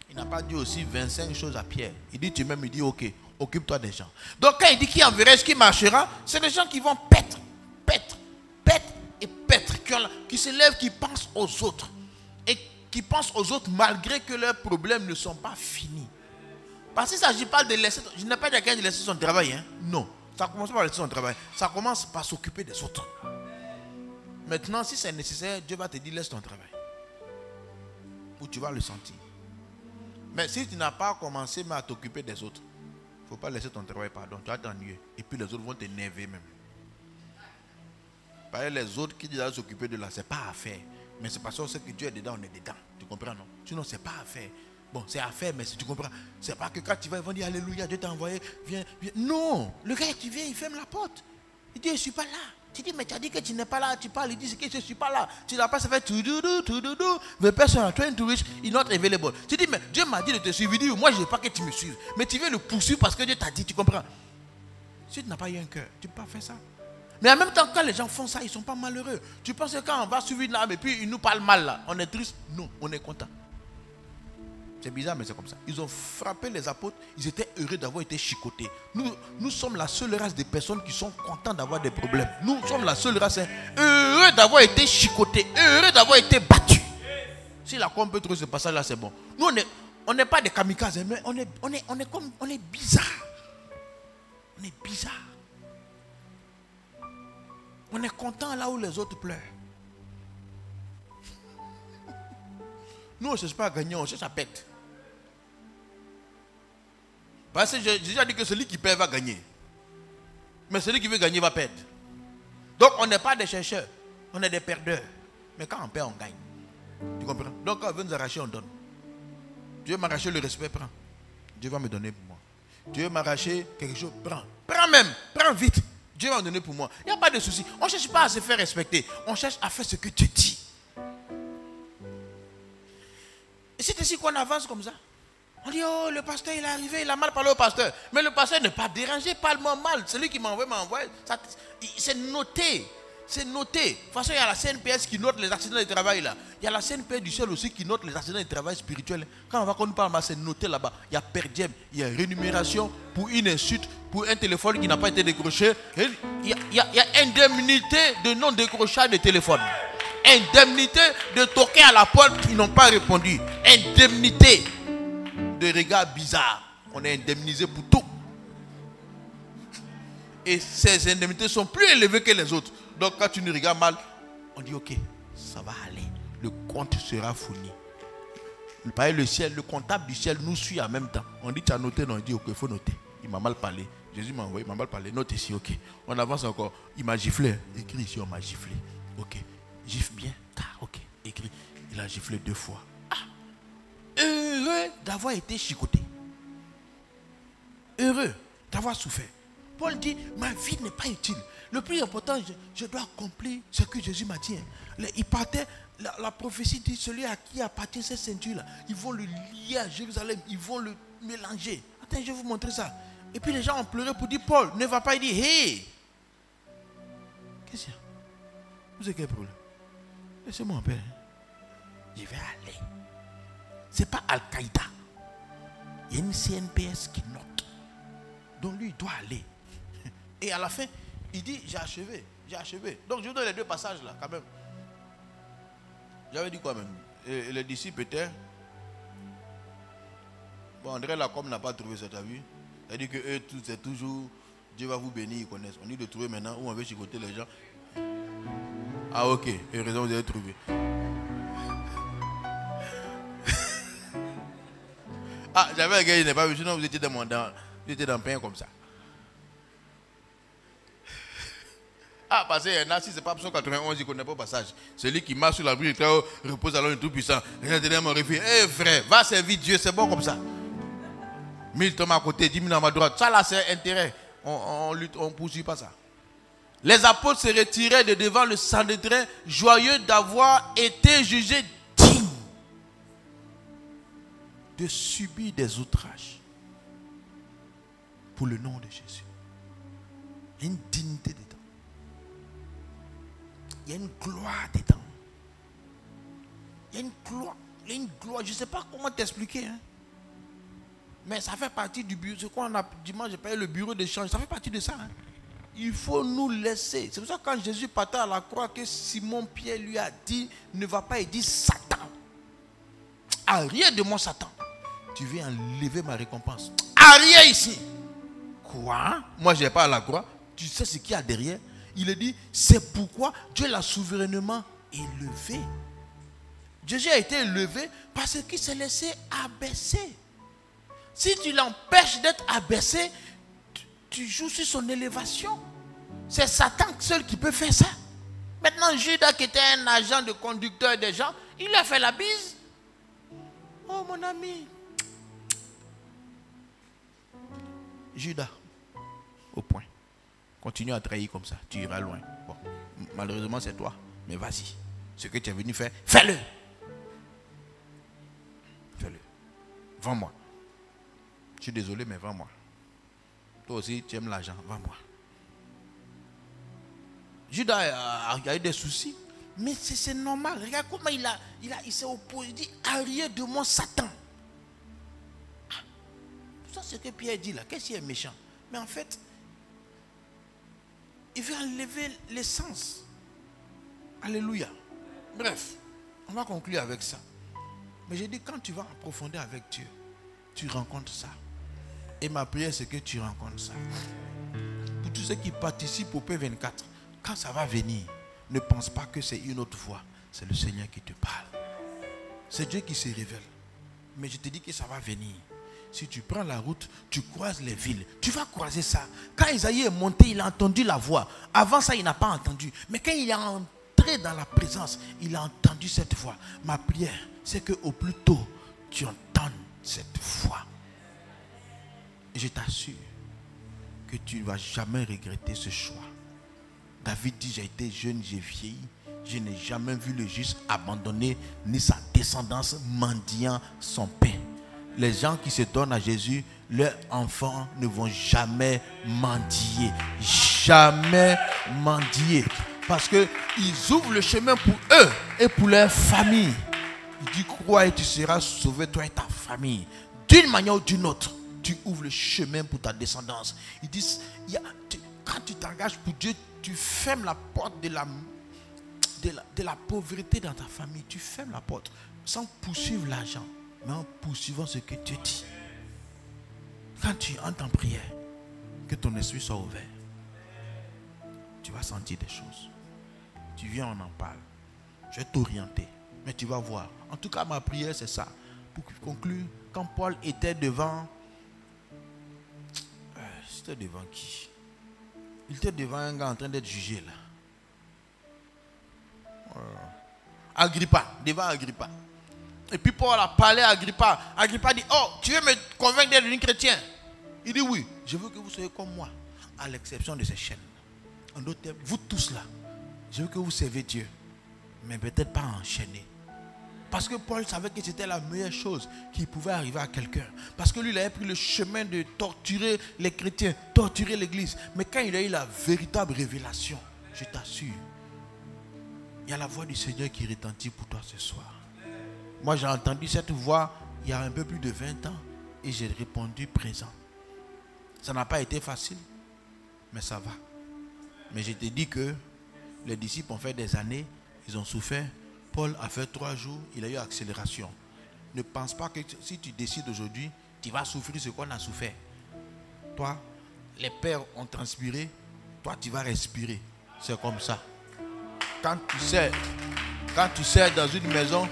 Il n'a pas dit aussi 25 choses à Pierre. Il dit tu m'aimes, il dit ok, occupe-toi des gens. Donc quand il dit qui enverrai-je, qui marchera, c'est des gens qui vont paître, qui se lèvent, qui pensent aux autres. Et qui pensent aux autres malgré que leurs problèmes ne sont pas finis. Parce qu'il ne s'agit pas de laisser... Je n'ai pas dit à quelqu'un de laisser son travail. Hein? Non. Ça commence pas par laisser son travail. Ça commence par s'occuper des autres. Maintenant, si c'est nécessaire, Dieu va te dire laisse ton travail. Ou tu vas le sentir. Mais si tu n'as pas commencé à t'occuper des autres, il ne faut pas laisser ton travail, pardon. Tu vas t'ennuyer. Et puis les autres vont t'énerver même. Par exemple, les autres qui disent s'occuper de là, ce n'est pas à faire. Mais c'est parce qu'on sait que Dieu est dedans, on est dedans. Tu comprends, non? Sinon, ce n'est pas à faire. Bon, c'est à faire, mais si tu comprends, c'est pas que quand tu vas, ils vont dire Alléluia, Dieu t'a envoyé, viens. Non, le gars qui vient, il ferme la porte. Il dit, je ne suis pas là. Tu dis, mais tu as dit que tu n'es pas là. Tu parles, il dit que je ne suis pas là. Tu n'as pas fait tout doudou. The person are trying to reach is not available. Tu dis, mais Dieu m'a dit de te suivre. Il dit, moi, je ne veux pas que tu me suives. Mais tu veux le poursuivre parce que Dieu t'a dit, tu comprends? Si tu n'as pas eu un cœur, tu ne peux pas faire ça. Mais en même temps, quand les gens font ça, ils ne sont pas malheureux. Tu penses que quand on va suivre une âme et puis ils nous parlent mal là, on est triste? Non, on est content. C'est bizarre, mais c'est comme ça. Ils ont frappé les apôtres, ils étaient heureux d'avoir été chicotés. Nous sommes la seule race de personnes qui sont contents d'avoir des problèmes. Nous sommes la seule race heureux d'avoir été chicotés, heureux d'avoir été battus. Si la com peut trouver ce passage-là, c'est bon. Nous, on n'est pas des kamikazes, mais on est bizarre. On est bizarre. On est content là où les autres pleurent. Nous, on ne cherche pas à gagner, on cherche à perdre. Parce que j'ai déjà dit que celui qui perd va gagner. Mais celui qui veut gagner va perdre. Donc, on n'est pas des chercheurs, on est des perdeurs. Mais quand on perd, on gagne. Tu comprends? Donc, quand on veut nous arracher, on donne. Dieu m'a arraché le respect, prends. Dieu va me donner pour moi. Dieu m'a arraché quelque chose, prends. Prends même, prends vite. Dieu va me donner pour moi. Il n'y a pas de souci. On ne cherche pas à se faire respecter. On cherche à faire ce que Dieu dit. Et c'est ainsi qu'on avance comme ça. On dit, oh, le pasteur, il est arrivé, il a mal parlé au pasteur. Mais le pasteur n'est pas dérangé, parle-moi mal. Celui qui m'envoie. C'est noté. C'est noté. De toute façon, il y a la CNPS qui note les accidents de travail là. Il y a la CNPS du ciel aussi qui note les accidents de travail spirituel. Quand on va qu'on nous parle, c'est noté là-bas. Il y a per diem, il y a rémunération pour une insulte, pour un téléphone qui n'a pas été décroché. Il y a indemnité de non-décrochage de téléphone. Indemnité de toquer à la porte qui n'ont pas répondu. Indemnité de regards bizarres. On est indemnisé pour tout. Et ces indemnités sont plus élevées que les autres. Donc quand tu nous regardes mal, on dit ok, ça va aller. Le compte sera fourni. Le ciel, le comptable du ciel nous suit en même temps. On dit tu as noté, non, on dit ok, il faut noter. Il m'a mal parlé. Jésus m'a envoyé, il m'a mal parlé. Note ici, ok. On avance encore. Il m'a giflé. Écrit ici, on m'a giflé. Ok. Gifle bien. Ok. Écrit. Il a giflé 2 fois. Ah. Heureux d'avoir été chicoté. Heureux d'avoir souffert. Paul dit, ma vie n'est pas utile. Le plus important, je dois accomplir ce que Jésus m'a dit. Il partait, la prophétie dit, celui à qui appartient cette ceinture-là, ils vont le lier à Jérusalem, ils vont le mélangé. Attends, je vais vous montrer ça. Et puis les gens ont pleuré pour dire, Paul, ne va pas. Il dit, hey. Qu'est-ce qu'il y a? Vous avez quel problème? Laissez-moi en paix. Je vais aller. Ce n'est pas Al-Qaïda. Il y a une CNPS qui note. Donc lui, il doit aller. Et à la fin, il dit, j'ai achevé. J'ai achevé. Donc je vous donne les deux passages là, quand même. J'avais dit quoi même? Et les disciples étaient... Bon, André Lacombe n'a pas trouvé cette avis. C'est-à-dire que eux, c'est toujours... Dieu va vous bénir, ils connaissent. On dit de trouver maintenant où on veut chicoter les gens. Ah ok, et raison, vous avez trouvé. Ah, j'avais un gars, il n'est pas vu, sinon vous étiez dans le pain comme ça. Ah, parce qu'il y en a, si c'est pas Psaume 91, il ne connaît pas le passage. Celui qui marche sur la brille, repose alors le Tout-Puissant. Eh frère, va servir Dieu, c'est bon comme ça. 1000 tombent à côté, 10 000 à ma droite. Ça là, c'est intérêt. On lutte, on ne poursuit pas ça. Les apôtres se retiraient de devant le Sanhédrin, joyeux d'avoir été jugés dignes de subir des outrages pour le nom de Jésus. Il y a une dignité dedans. Il y a une gloire dedans. Il y a une gloire. Il y a une gloire. Je ne sais pas comment t'expliquer. Hein. Mais ça fait partie du bureau. C'est quoi on a dimanche, j'ai payé le bureau d'échange. Ça fait partie de ça. Hein. Il faut nous laisser. C'est pour ça que quand Jésus partait à la croix, que Simon-Pierre lui a dit, ne va pas, il dit Satan. Arrière de moi, Satan. Tu viens enlever ma récompense. Arrière ici. Quoi? Moi, je n'ai pas à la croix. Tu sais ce qu'il y a derrière? Il a dit, c'est pourquoi Dieu l'a souverainement élevé. Jésus a été élevé parce qu'il s'est laissé abaisser. Si tu l'empêches d'être abaissé, tu joues sur son élévation. C'est Satan seul qui peut faire ça. Maintenant, Judas, qui était un agent de conducteur des gens, il lui a fait la bise. Oh mon ami. Judas, au point. Continue à trahir comme ça, tu iras loin. Bon, malheureusement, c'est toi. Mais vas-y. Ce que tu es venu faire, fais-le. Fais-le. Vends-moi. Je suis désolé, mais vends-moi. Toi aussi, tu aimes l'argent, vends-moi. Judas a eu des soucis. Mais c'est normal. Regarde comment il s'est opposé. Il dit, arrière de moi, Satan. Ça, c'est ce que Pierre dit là. Qu'est-ce qui est méchant? Mais en fait, il veut enlever l'essence. Alléluia. Bref, on va conclure avec ça. Mais j'ai dit, quand tu vas en profondeur avec Dieu, tu rencontres ça. Et ma prière, c'est que tu rencontres ça. Pour tous ceux qui participent au P24, quand ça va venir, ne pense pas que c'est une autre voix. C'est le Seigneur qui te parle. C'est Dieu qui se révèle. Mais je te dis que ça va venir. Si tu prends la route, tu croises les villes. Tu vas croiser ça. Quand Isaïe est monté, il a entendu la voix. Avant ça, il n'a pas entendu. Mais quand il est entré dans la présence, il a entendu cette voix. Ma prière, c'est qu'au plus tôt, tu entendes cette voix. Et je t'assure que tu ne vas jamais regretter ce choix. David dit, j'ai été jeune, j'ai vieilli. Je n'ai jamais vu le juste abandonner, ni sa descendance mendiant son pain. Les gens qui se donnent à Jésus, leurs enfants ne vont jamais mendier. Jamais mendier. Parce qu'ils ouvrent le chemin pour eux et pour leur famille. Il dit, crois et tu seras sauvé, toi et ta famille. D'une manière ou d'une autre, tu ouvres le chemin pour ta descendance. Ils disent, quand tu t'engages pour Dieu, tu fermes la porte de la pauvreté dans ta famille. Tu fermes la porte sans poursuivre l'argent, mais en poursuivant ce que Dieu dit. Quand tu entres en prière, que ton esprit soit ouvert, tu vas sentir des choses. Tu viens, on en parle. Je vais t'orienter, mais tu vas voir. En tout cas, ma prière, c'est ça. Pour conclure, quand Paul était devant... C'était devant qui? Il était devant un gars en train d'être jugé là. Agrippa, devant Agrippa. Et puis Paul a parlé à Agrippa. Agrippa dit, oh, tu veux me convaincre d'être un chrétien? Il dit oui, je veux que vous soyez comme moi, à l'exception de ces chaînes. En d'autres termes, vous tous là, je veux que vous servez Dieu, mais peut-être pas enchaînés. Parce que Paul savait que c'était la meilleure chose qui pouvait arriver à quelqu'un. Parce que lui, il avait pris le chemin de torturer les chrétiens, torturer l'église. Mais quand il a eu la véritable révélation, je t'assure, il y a la voix du Seigneur qui retentit pour toi ce soir. Moi, j'ai entendu cette voix il y a un peu plus de 20 ans et j'ai répondu présent. Ça n'a pas été facile, mais ça va. Mais je te dis que les disciples ont fait des années, ils ont souffert. Paul a fait 3 jours, il a eu accélération. Ne pense pas que si tu décides aujourd'hui, tu vas souffrir ce qu'on a souffert. Toi, les pères ont transpiré, toi tu vas respirer. C'est comme ça. Quand tu sers dans une maison,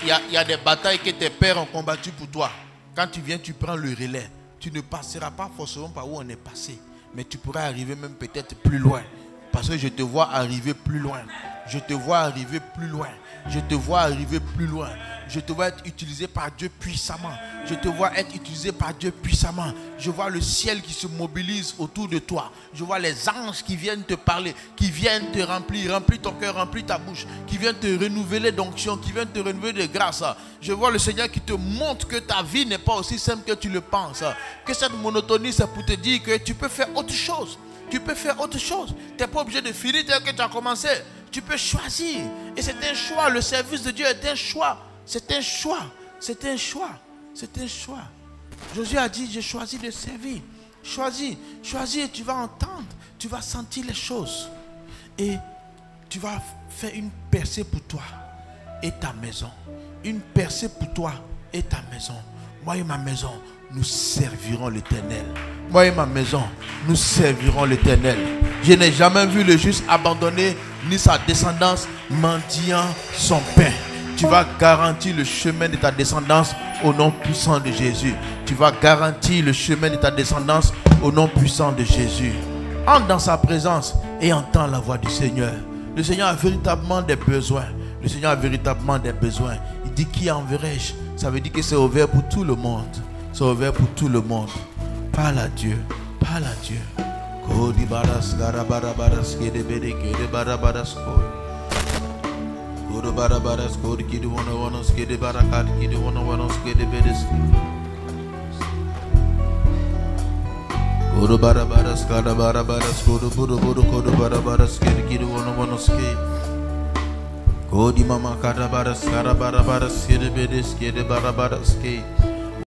il y a des batailles que tes pères ont combattues pour toi. Quand tu viens, tu prends le relais. Tu ne passeras pas forcément par où on est passé, mais tu pourras arriver même peut-être plus loin. Parce que je te vois arriver plus loin. Je te vois arriver plus loin. Je te vois arriver plus loin. Je te vois être utilisé par Dieu puissamment. Je te vois être utilisé par Dieu puissamment. Je vois le ciel qui se mobilise autour de toi. Je vois les anges qui viennent te parler, qui viennent te remplir ton cœur, remplir ta bouche, qui viennent te renouveler d'onction, qui viennent te renouveler de grâce. Je vois le Seigneur qui te montre que ta vie n'est pas aussi simple que tu le penses. Que cette monotonie, c'est pour te dire que tu peux faire autre chose. Tu peux faire autre chose. Tu n'es pas obligé de finir tel que tu as commencé. Tu peux choisir. Et c'est un choix. Le service de Dieu est un choix. C'est un choix. C'est un choix. C'est un choix. Josué a dit, j'ai choisi de servir. Choisis. Choisis et tu vas entendre. Tu vas sentir les choses. Et tu vas faire une percée pour toi et ta maison. Une percée pour toi et ta maison. Moi et ma maison, nous servirons l'Éternel. Moi et ma maison, nous servirons l'Éternel. Je n'ai jamais vu le juste abandonner ni sa descendance mendiant son pain. Tu vas garantir le chemin de ta descendance au nom puissant de Jésus. Tu vas garantir le chemin de ta descendance au nom puissant de Jésus. Entre dans sa présence et entends la voix du Seigneur. Le Seigneur a véritablement des besoins. Le Seigneur a véritablement des besoins. Il dit, qui enverrai-je? Ça veut dire que c'est ouvert pour tout le monde. C'est ouvert pour tout le monde. Parle à Dieu. Parle à Dieu. Kodi mama kada baras kara bara baras kede bedes kede bara baras ke